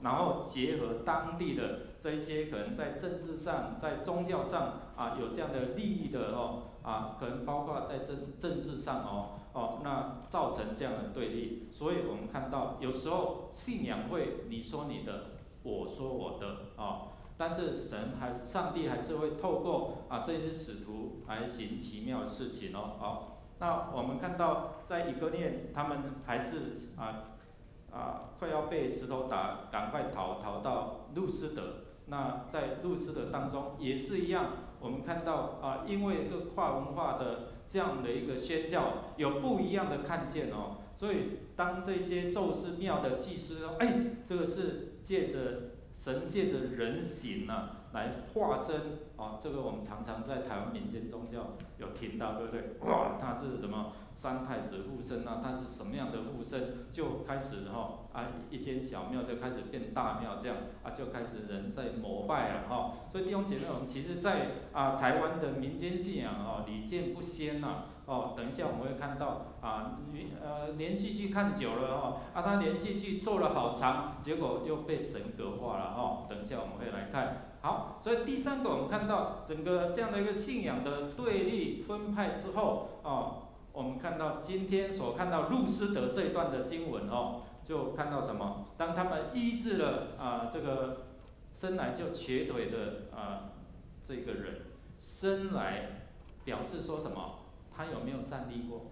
然后结合当地的这一些可能在政治上、在宗教上有这样的利益的可能包括在政治上那造成这样的对立。所以我们看到有时候信仰会你说你的，我说我的但是上帝还是会透过这些使徒来行奇妙的事情那我们看到在以哥念，他们还是快要被石头打，赶快逃到路斯德。那在路斯德当中也是一样，我们看到因为这个跨文化的这样的一个宣教，有不一样的看见所以当这些宙斯庙的祭司这个是神借着人形来化身啊，这个我们常常在台湾民间宗教有听到，对不对？哇，他是什么三太子附身啊？他是什么样的附身？就开始一间小庙就开始变大庙，这样就开始人在膜拜了所以弟兄姐妹，我们其实在台湾的民间信仰礼见不鲜呐。等一下我们会看到连续剧看久了他连续剧做了好长，结果又被神格化了等一下我们会来看。好，所以第三个我们看到整个这样的一个信仰的对立分派之后我们看到今天所看到路斯德这一段的经文就看到什么？当他们医治了这个生来就瘸腿的这个人，生来表示说什么？他有没有站立过？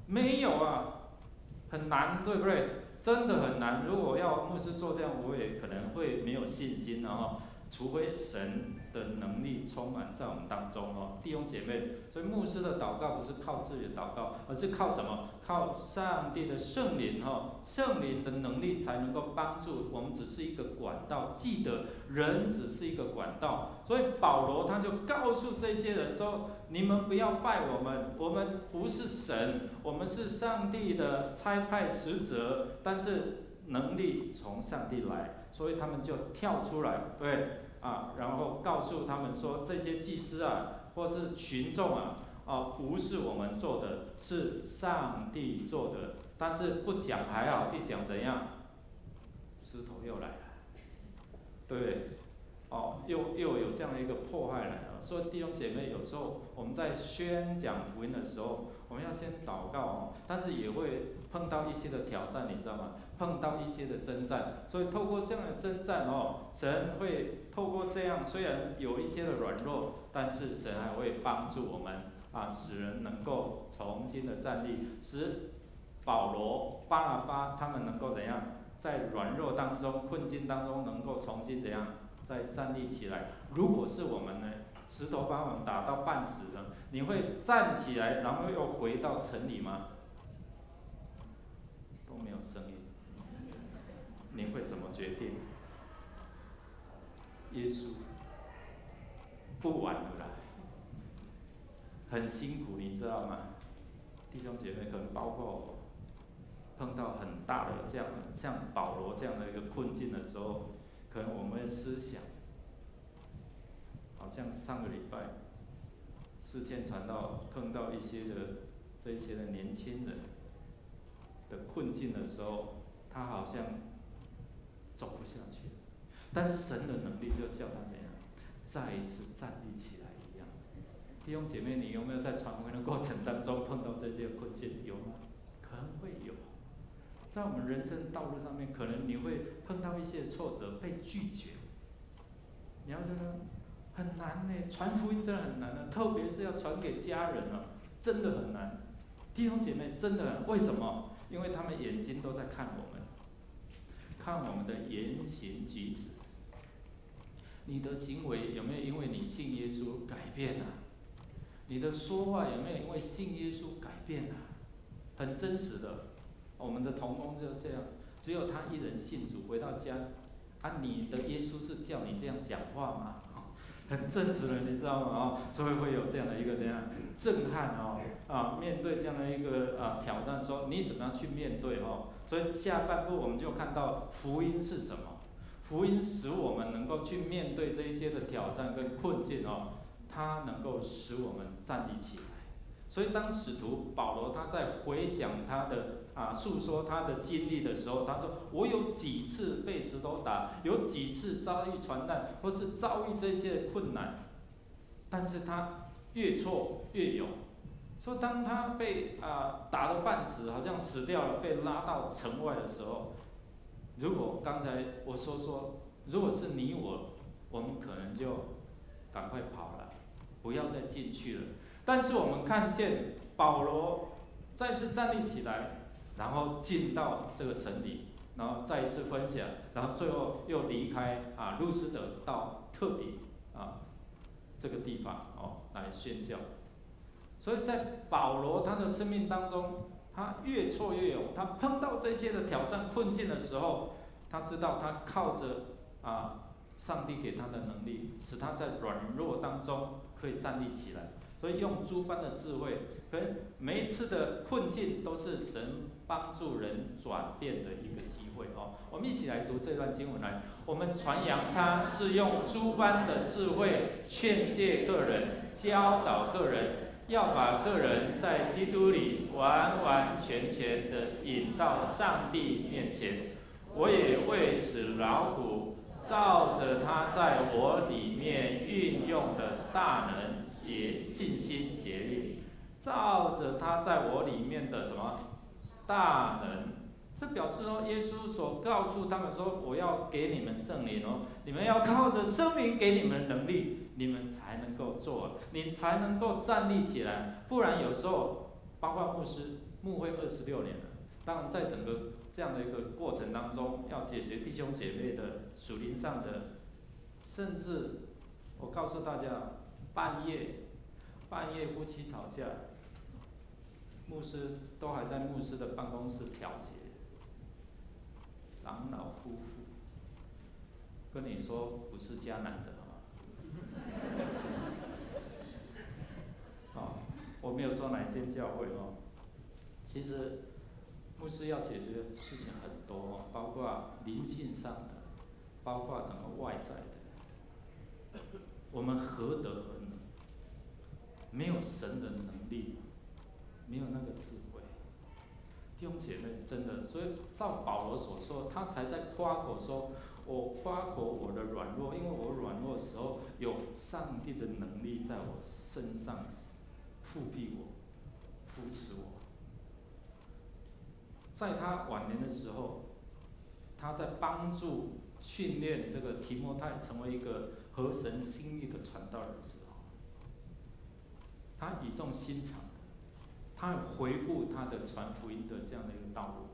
没有啊，很难，对不对？真的很难。如果要牧师做这样，我也可能会没有信心除非神的能力充满在我们当中弟兄姐妹，所以牧师的祷告不是靠自己的祷告，而是靠什么？靠上帝的圣灵圣灵的能力才能够帮助我们，只是一个管道。记得人只是一个管道，所以保罗他就告诉这些人说：你们不要拜我们，我们不是神，我们是上帝的差派使者，但是能力从上帝来。所以他们就跳出来，对然后告诉他们说，这些祭司或是群众不是我们做的，是上帝做的。但是不讲还好，一讲怎样？石头又来了，对不对？又有这样的一个迫害来了。所以弟兄姐妹，有时候我们在宣讲福音的时候，我们要先祷告但是也会碰到一些的挑战，你知道吗？碰到一些的征战，所以透过这样的征战神会透过这样，虽然有一些的软弱，但是神还会帮助我们使人能够重新的站立，使保罗、巴拿巴他们能够怎样，在软弱当中、困境当中，能够重新怎样再站立起来。如果是我们呢，石头把我们打到半死了，你会站起来，然后又回到城里吗？都没有声音。你会怎么决定？耶稣不晚了啦，很辛苦，你知道吗？弟兄姐妹，可能包括我，碰到很大的这样像保罗这样的一个困境的时候，可能我们会思想，好像上个礼拜事件传到碰到一些的这些的年轻人的困境的时候，他好像走不下去，但是神的能力就叫他怎样，再一次站立起来一样。弟兄姐妹，你有没有在传福音的过程当中碰到这些困境？有吗？可能会有。在我们人生道路上面，可能你会碰到一些挫折，被拒绝。你要觉得很难呢，传福音真的很难的，特别是要传给家人真的很难。弟兄姐妹，真的很难。为什么？因为他们眼睛都在看我们。看我们的言行举止，你的行为有没有因为你信耶稣改变你的说话有没有因为信耶稣改变很真实的，我们的同工就这样，只有他一人信主，回到家你的耶稣是叫你这样讲话吗？很真实的，你知道吗？所以会有这样的一个怎样震撼面对这样的一个挑战，说你怎么样去面对所以下半部我们就看到福音是什么？福音使我们能够去面对这一些的挑战跟困境它能够使我们站立起来。所以当使徒保罗他在回想他的诉说他的经历的时候，他说：我有几次被石头打，有几次遭遇传难，或是遭遇这些困难，但是他越挫越勇。说当他被打得半死，好像死掉了，被拉到城外的时候，如果刚才我说，如果是你我们可能就赶快跑了，不要再进去了。但是我们看见保罗再次站立起来，然后进到这个城里，然后再一次分享，然后最后又离开路斯德到特比这个地方来宣教。所以在保罗他的生命当中，他越挫越勇。他碰到这些的挑战困境的时候，他知道他靠着上帝给他的能力，使他在软弱当中可以站立起来。所以用诸般的智慧，可能每一次的困境都是神帮助人转变的一个机会哦。我们一起来读这段经文来，我们传扬他是用诸般的智慧劝诫个人，教导个人，要把个人在基督里完完全全的引到上帝面前。我也为此劳苦，照着他在我里面运用的大能尽心竭力，照着他在我里面的什么大能。这表示说，耶稣所告诉他们说，我要给你们圣灵哦，你们要靠着圣灵给你们能力，你们才能够做，你才能够站立起来。不然有时候，包括牧会26年了，当然在整个这样的一个过程当中，要解决弟兄姐妹的属灵上的，甚至我告诉大家，半夜夫妻吵架，牧师都还在牧师的办公室调解，长老夫妇，跟你说不是迦南的哦，我没有说哪一间教会哦，其实牧师要解决的事情很多哦，包括灵性上的，包括整个外在的。我们何德何能？没有神的能力，没有那个智慧。弟兄姐妹，真的，所以照保罗所说，他才在夸口说：“我夸口我的软弱，因为我软弱的时候，有上帝的能力在我身上复庇我，扶持我。”在他晚年的时候，他在帮助训练这个提摩太成为一个合神心意的传道人的时候，他语重心长的，他回顾他的传福音的这样的一个道路，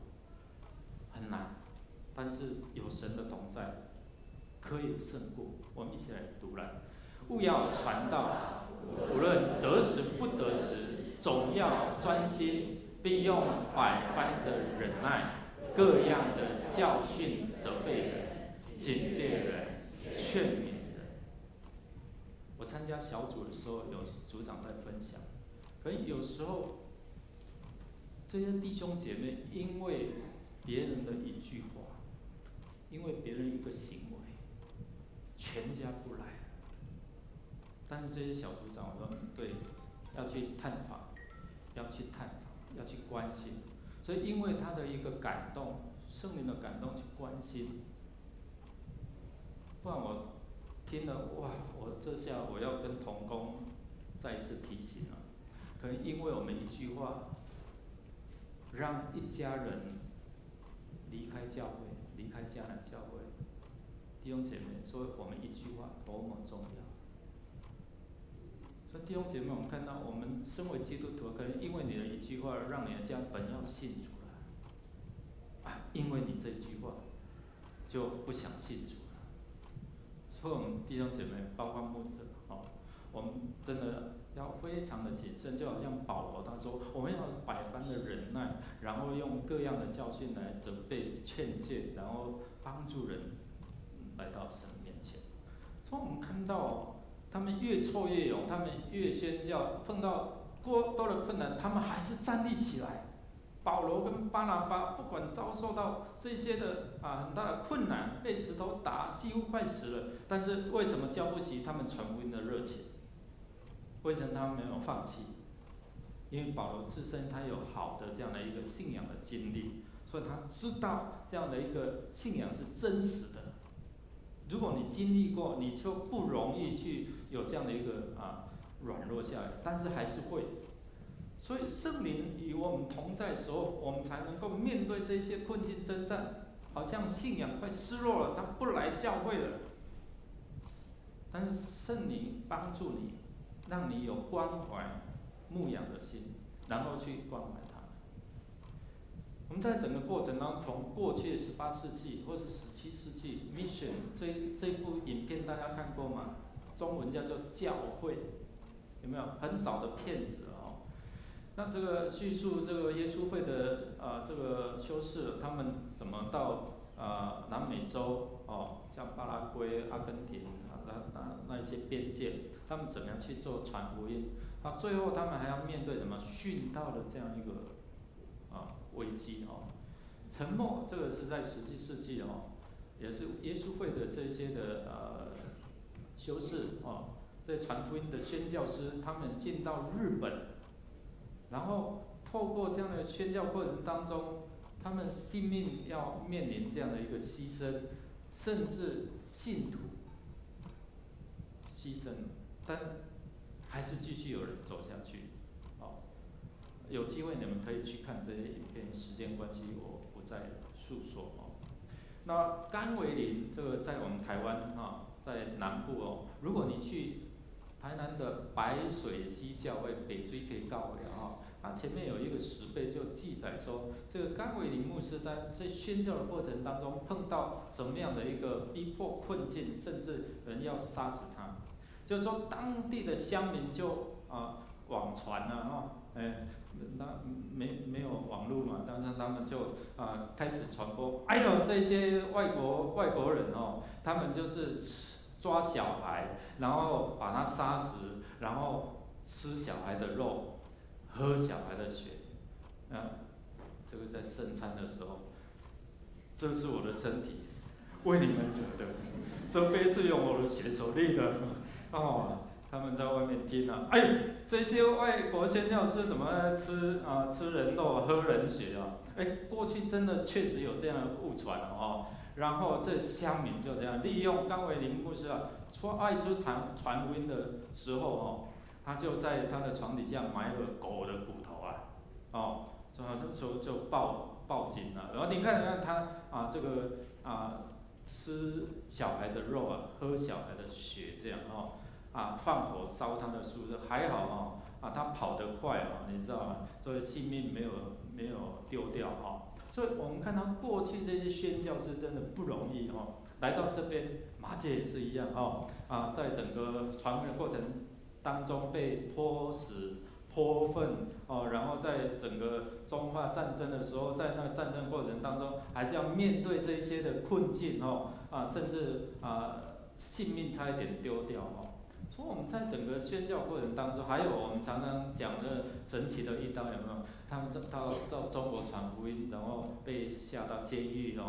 很难，但是有神的同在，可以胜过。我们一起来读来，务要传道，无论得时不得时，总要专心，并用百般的忍耐，各样的教训责备人，警戒人，劝勉人。我参加小组的时候，有组长在分享，可能有时候这些弟兄姐妹因为别人的一句话，因为别人一个行为，全家不来。但是这些小组长我说对，要去探访，要去探访，要去关心。所以因为他的一个感动，圣灵的感动去关心，不然我听了哇，我这下我要跟同工再一次提醒了。可能因为我们一句话，让一家人离开教会，离开迦南教会。弟兄姐妹说，我们一句话多么重要。所以弟兄姐妹，我们看到我们身为基督徒，可能因为你的一句话，让你的家本要信主了，因为你这一句话就不想信主了。所以我们弟兄姐妹，包括牧者我们真的要非常的谨慎，就好像保罗他说，我们要百般的忍耐，然后用各样的教训来责备、劝诫，然后帮助人来到神面前。所以我们看到他们越挫越勇，他们越宣教，碰到过多的困难，他们还是站立起来。保罗跟巴拿巴不管遭受到这些的很大的困难，被石头打，几乎快死了，但是为什么浇不熄他们传福音的热情？为什么他们没有放弃？因为保罗自身他有好的这样的一个信仰的经历，所以他知道这样的一个信仰是真实的。如果你经历过，你就不容易去有这样的一个软弱下来，但是还是会。所以圣灵与我们同在的时候，我们才能够面对这些困境征战，好像信仰快失落了，他不来教会了。但是圣灵帮助你，让你有关怀、牧养的心，然后去关怀他们。我们在整个过程当中，从过去18世纪或是17世纪 ，Mission 这部影片大家看过吗？中文叫做教会，有没有？很早的片子那这个叙述这个耶稣会的这个修士，他们怎么到南美洲像巴拉圭、阿根廷那一些边界，他们怎么样去做传福音？最后他们还要面对什么殉道的这样一个危机沉默，这个是在17世纪也是耶稣会的这些的修士这传福音的宣教师，他们进到日本，然后透过这样的宣教过程当中，他们性命要面临这样的一个牺牲，甚至信徒牺牲，但还是继续有人走下去。有机会你们可以去看这些影片，时间关系我不再述说那甘为林这个在我们台湾在南部如果你去台南的白水溪教会北水溪教会它前面有一个石碑就记载说，这个甘为林牧师在宣教的过程当中碰到什么样的一个逼迫困境，甚至人要杀死他，就是说当地的乡民就网传那没有网络嘛，但是他们就开始传播，哎呦这些外国人他们就是抓小孩，然后把他杀死，然后吃小孩的肉，喝小孩的血，这个在圣餐的时候，这是我的身体，为你们舍的，这杯是用我的血所立的他们在外面听这些外国宣教师怎么吃人肉喝人血过去真的确实有这样的误传然后这乡民就这样利用甘为林牧师外出传福音的时候他就在他的床底下埋了狗的骨头就报警了。然后你看他这个吃小孩的肉喝小孩的血这样放火烧他的宿舍，还好他跑得快你知道吗？所以性命没有丢掉所以我们看到过去这些宣教是真的不容易来到这边马偕也是一样在整个传福音的过程当中被泼死泼粪然后在整个中法战争的时候，在那个战争过程当中，还是要面对这些的困境甚至性命差一点丢掉所以我们在整个宣教过程当中，还有我们常常讲的神奇的一刀有没有？他们到中国传福音，然后被下到监狱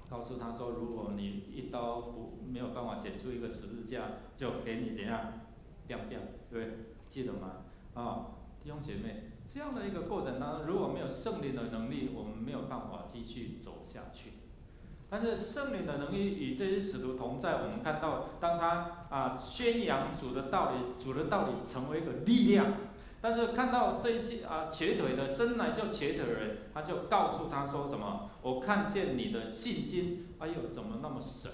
告诉他说，如果你一刀没有办法剪出一个十字架，就给你怎样，对不对？记得吗？弟兄姐妹，这样的一个过程当中，如果没有圣灵的能力，我们没有办法继续走下去。但是圣灵的能力与这些使徒同在，我们看到，当他宣扬主的道理成为一个力量，但是看到这些瘸腿的生来就瘸腿的人，他就告诉他说什么？我看见你的信心，哎呦，怎么那么神？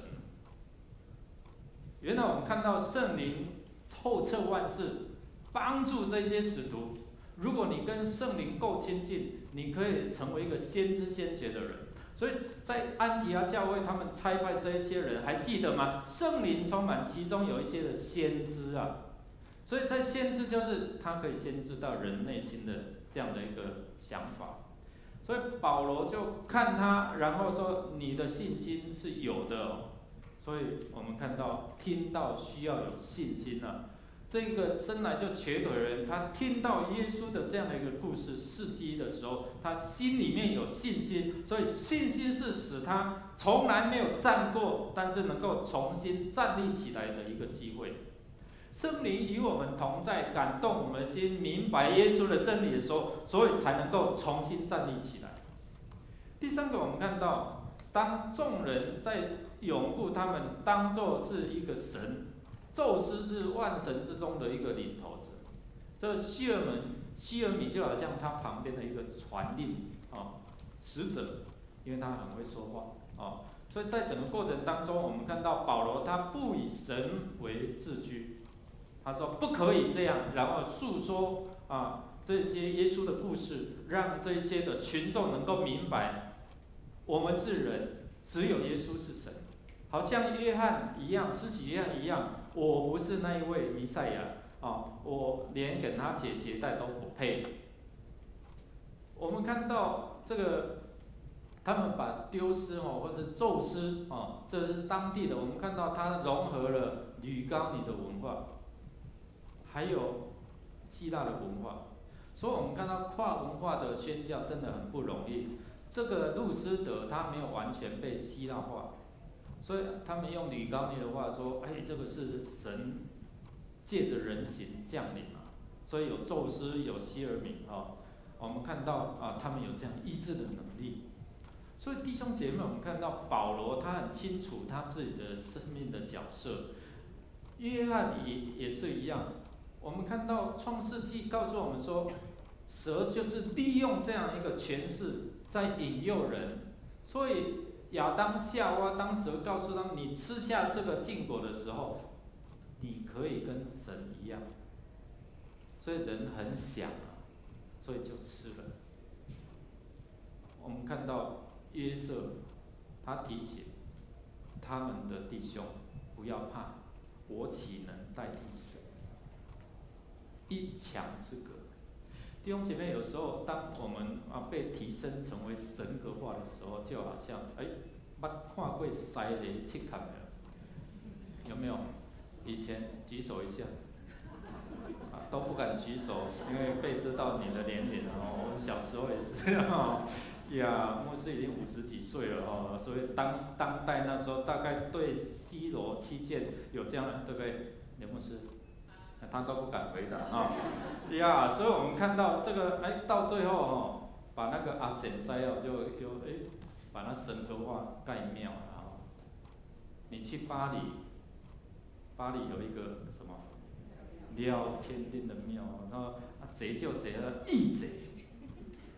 原来我们看到圣灵透彻万事，帮助这些使徒。如果你跟圣灵够亲近，你可以成为一个先知先觉的人。所以在安提阿教会，他们差派这一些人，还记得吗？圣灵充满，其中有一些的先知所以在先知就是他可以先知道人内心的这样的一个想法。所以保罗就看他，然后说你的信心是有的所以我们看到听到需要有信心这个生来就瘸腿的人，他听到耶稣的这样的一个故事事迹的时候，他心里面有信心，所以信心是使他从来没有站过，但是能够重新站立起来的一个机会。圣灵与我们同在，感动我们的心，明白耶稣的真理的时候，所以才能够重新站立起来。第三个，我们看到，当众人在拥护他们当作是一个神，宙斯是万神之中的一个领头者，这希尔米就好像他旁边的一个传令使者，因为他很会说话所以在整个过程当中，我们看到保罗他不以神为自居，他说不可以这样，然后诉说这些耶稣的故事，让这些的群众能够明白，我们是人，只有耶稣是神。好像约翰一样，施洗约翰一样，我不是那一位弥赛亚我连给他解鞋带都不配。我们看到这个他们把丢失或者宙斯这是当地的，我们看到它融合了吕高尼的文化，还有希腊的文化，所以我们看到跨文化的宣教真的很不容易。这个路斯德他没有完全被希腊化，所以他们用吕高尼的话说，这个是神借着人形降临啊，所以有宙斯，有希尔米我们看到他们有这样医治的能力。所以弟兄姐妹，我们看到保罗他很清楚他自己的生命的角色，约翰也是一样。我们看到创世纪告诉我们说，蛇就是利用这样一个权势在引诱人，所以亚当夏娃当蛇告诉他们，你吃下这个禁果的时候，你可以跟神一样。所以人很想所以就吃了。我们看到约瑟，他提醒他们的弟兄不要怕，我岂能代替神？一墙之隔。弟兄姐妹，有时候当我们被提升成为神格化的时候，就好像捌看过塞雷切坎的，有没有？以前举手一下，都不敢举手，因为被知道你的年龄我们小时候也是呀，牧师已经50几岁了所以当代那时候大概对西罗七件有这样，对不对？刘牧师，他都不敢回答呀，所以我们看到这个到最后把那个阿显塞就把它神格化盖庙了你去巴黎有一个什么廖天定的庙，然后贼就贼了义贼，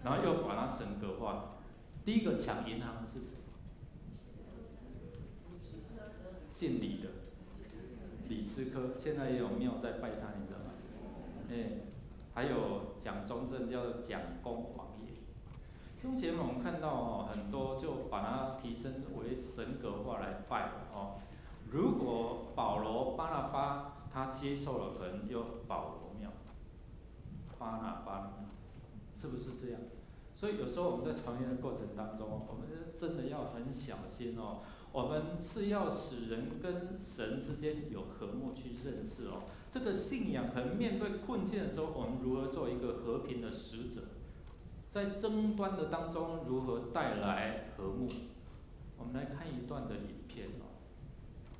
然后又把它神格化。第一个抢银行是谁？姓李的李斯科，现在也有庙在拜他，你知道吗？还有蒋中正叫做蒋公王爷。弟兄姐妹，我们看到很多就把它提升为神格化来拜了如果保罗、巴拿巴他接受了人有保罗庙、巴拿巴庙，是不是这样？所以有时候我们在传扬的过程当中，我们真的要很小心我们是要使人跟神之间有和睦去认识这个信仰可能面对困境的时候，我们如何做一个和平的使者，在争端的当中如何带来和睦？我们来看一段的影片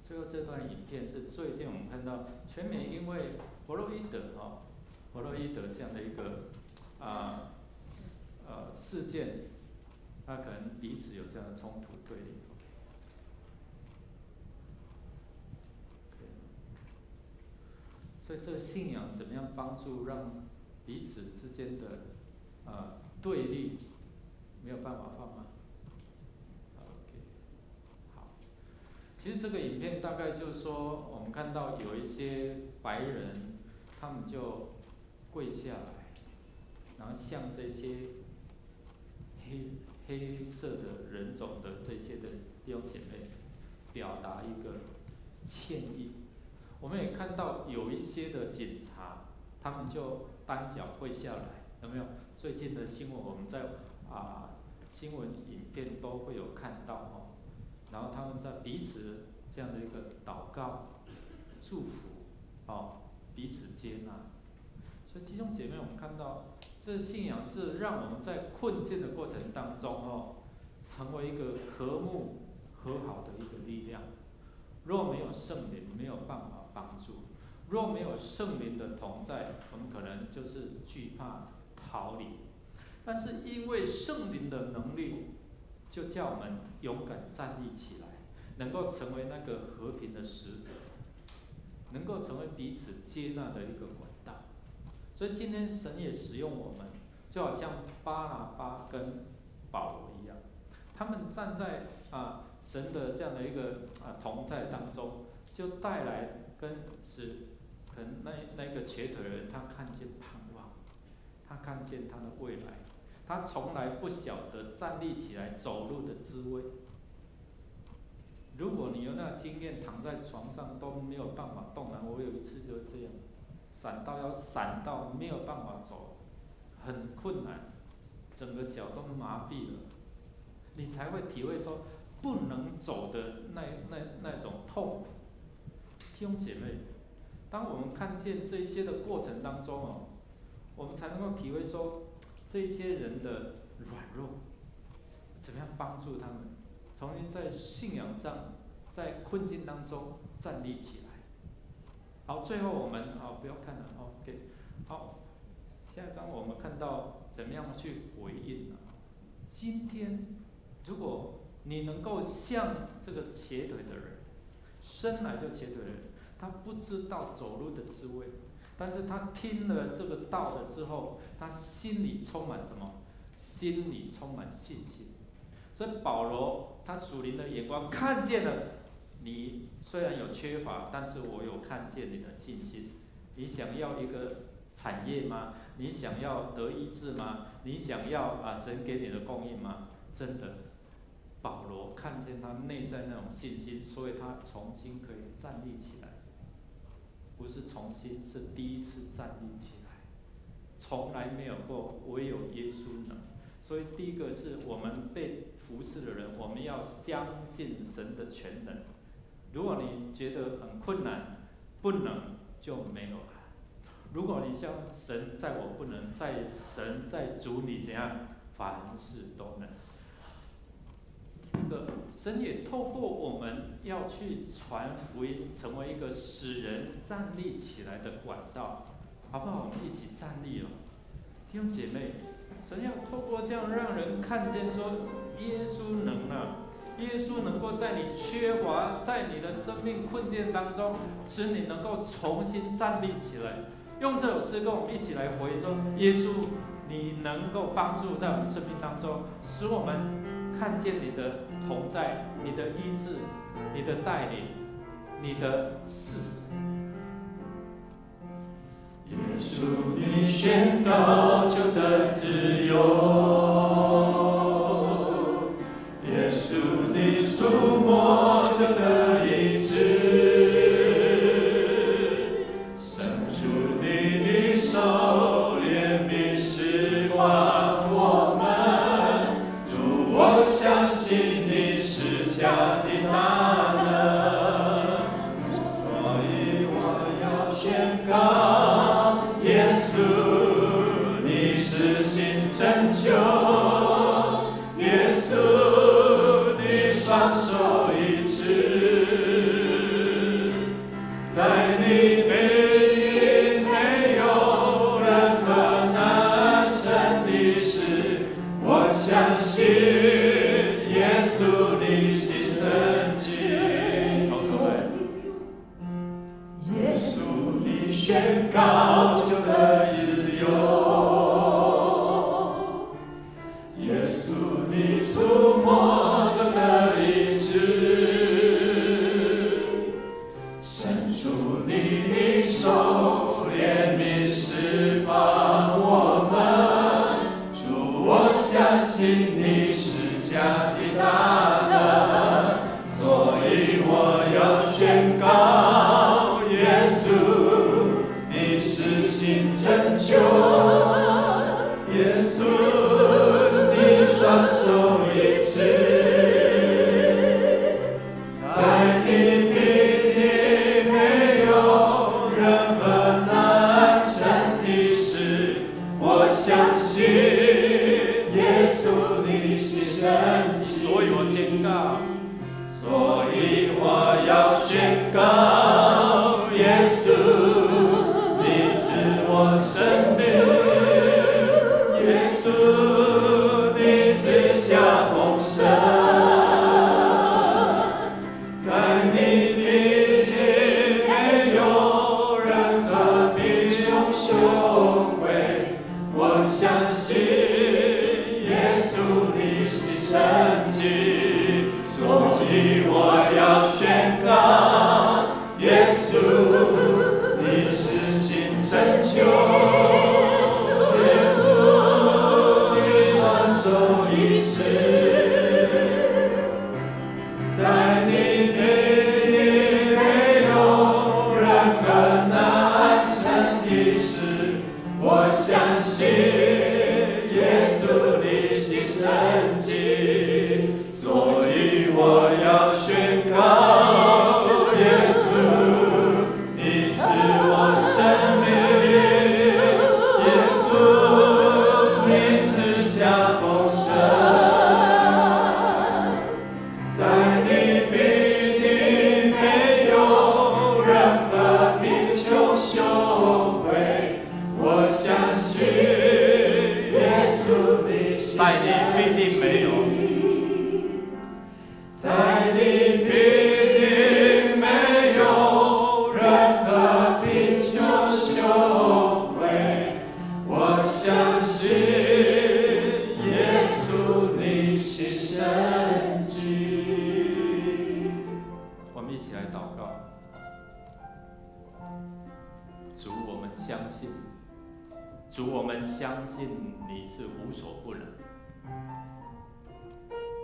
最后这段影片是最近我们看到全美因为弗洛伊德这样的一个事件，他可能彼此有这样的冲突对立。所以这个信仰怎么样帮助让彼此之间的对立没有办法放吗？其实这个影片大概就是说，我们看到有一些白人，他们就跪下来，然后向这些黑色的人种的这些的弟兄姐妹表达一个歉意。我们也看到有一些的警察，他们就单脚跪下来，有没有？最近的新闻我们在新闻影片都会有看到然后他们在彼此这样的一个祷告、祝福，彼此接纳。所以弟兄姐妹，我们看到这信仰是让我们在困境的过程当中成为一个和睦、和好的一个力量。若没有圣灵，没有办法帮助；若没有圣灵的同在，我们可能就是惧怕、逃离。但是因为圣灵的能力，就叫我们勇敢站立起来，能够成为那个和平的使者，能够成为彼此接纳的一个管道。所以今天神也使用我们，就好像巴拿巴跟保罗一样，他们站在神的这样的一个同在当中，就带来跟使可能那个瘸腿的人，他看见盼望，他看见他的未来。他从来不晓得站立起来走路的滋味。如果你有那个经验，躺在床上都没有办法动弹，我有一次就是这样，闪到没有办法走，很困难，整个脚都麻痹了。你才会体会说不能走的那种痛苦。弟兄姐妹，当我们看见这些的过程当中哦，我们才能够体会说这些人的软弱，怎么样帮助他们重新在信仰上，在困境当中站立起来。好，最后我们不要看了 ，OK， 好，下一章我们看到怎么样去回应呢？今天，如果你能够像这个瘸腿的人，生来就瘸腿的人，他不知道走路的滋味，但是他听了这个道了之后，他心里充满什么？心里充满信心。所以保罗他属灵的眼光看见了你虽然有缺乏，但是我有看见你的信心。你想要一个产业吗？你想要得医治吗？你想要神给你的供应吗？真的，保罗看见他内在那种信心，所以他重新可以站立起来。不是重新，是第一次站立起来，从来没有过，唯有耶稣能。所以第一个是我们被服侍的人，我们要相信神的全能。如果你觉得很困难，不能就没有了。如果你像神在我不能，在神在主你怎样，凡事都能。第一个，神也透过我们要去传福音，成为一个使人站立起来的管道，好不好？我们一起站立哦，弟兄姐妹，神要透过这样让人看见说，耶稣能啊，耶稣能够在你缺乏，在你的生命困境当中，使你能够重新站立起来。用这首诗歌，我们一起来回应说，耶稣，你能够帮助在我们生命当中，使我们看见你的同在，你的医治，你的带领，你的赐福。耶稣，你宣告就得自由；耶稣，你触摸就得医治。伸出你的手，怜悯释放我们。主，我相信你是加的大能，所以我要宣告。耶稣，你是新拯救；耶稣，你双手医治，在你背里没有任何难成的事。我相信耶稣你是神迹。耶稣，你宣告就得自由；耶稣，你触摸就得医治。伸出你的手，怜悯释放我们。主，我相信你是加的大能，所以我要宣告。耶稣，你是新拯救；耶稣，你双手医治，在你臂里没有任何难成的事。我相信耶稣你是神迹，所以我宣告，所以我要宣告。耶稣，你赐我生命；耶稣，你赐下丰盛，在你的里没有任何贫穷羞愧。我相信耶稣你是神迹，所以我要宣告。耶稣，你是新拯救；耶稣，你双手医治，在你臂里没有任何难成的事。我相信耶稣你是神迹，主，我们相信你是无所不能，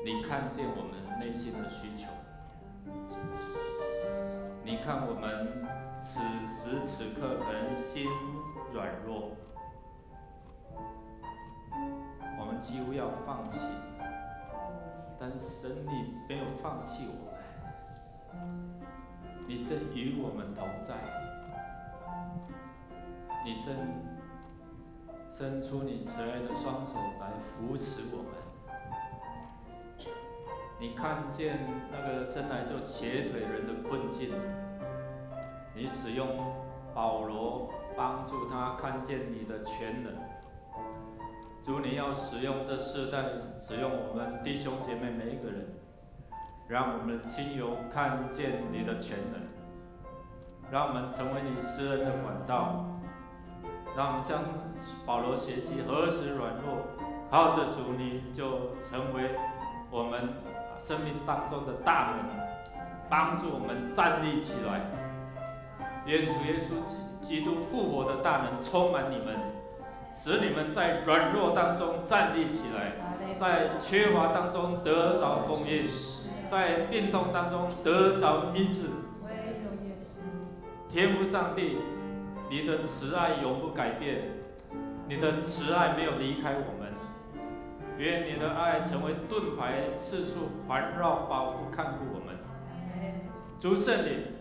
你看见我们内心的需求，你看我们此时此刻可能心软弱，我们几乎要放弃，但神你没有放弃我们，你正与我们同在，你正伸出你慈爱的双手来扶持我们。你看见那个生来就瘸腿人的困境，你使用保罗帮助他看见你的全能。主，你要使用这世代，使用我们弟兄姐妹每一个人，让我们的亲友看见你的全能，让我们成为你施恩的管道，让我们向保罗学习何时软弱，靠着主你就成为我们生命当中的大能，帮助我们站立起来。愿主耶稣基督复活的大能充满你们，使你们在软弱当中站立起来，在缺乏当中得着供应，在病痛当中得着医治。天父上帝，你的慈爱永不改变，你的慈爱没有离开我们。愿你的爱成为盾牌，四处环绕、保护、看顾我们。主圣灵，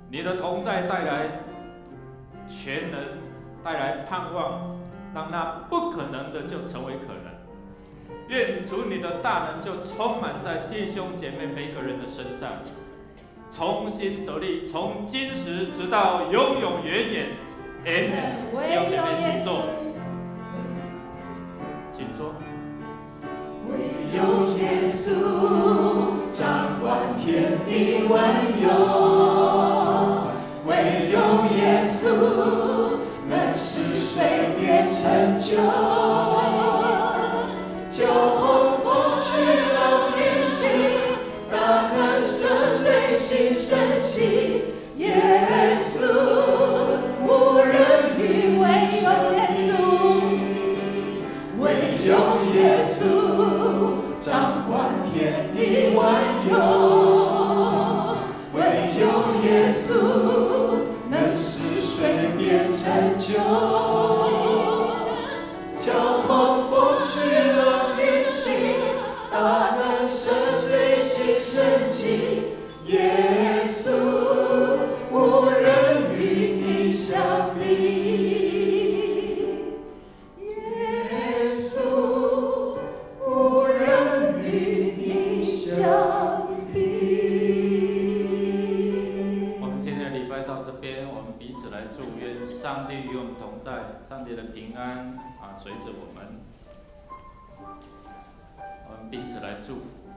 你的同在带来全能，带来盼望，让那不可能的就成为可能。愿主你的大能就充满在弟兄姐妹每个人的身上，重新得力，从今时直到永永远远。Amen。弟兄姐妹，请坐。请坐。唯有耶稣掌管天地万有，唯有耶稣能使水变成酒，酒后风去了平息，大能赦罪行神迹，耶稣无人与你相比，唯有耶稣掌管天地万有，唯有耶稣能使水变成酒，叫狂风去了平息，大能赦罪行神迹，耶稣无人与你相比。上帝与我们同在，上帝的平安随着我们彼此来祝福。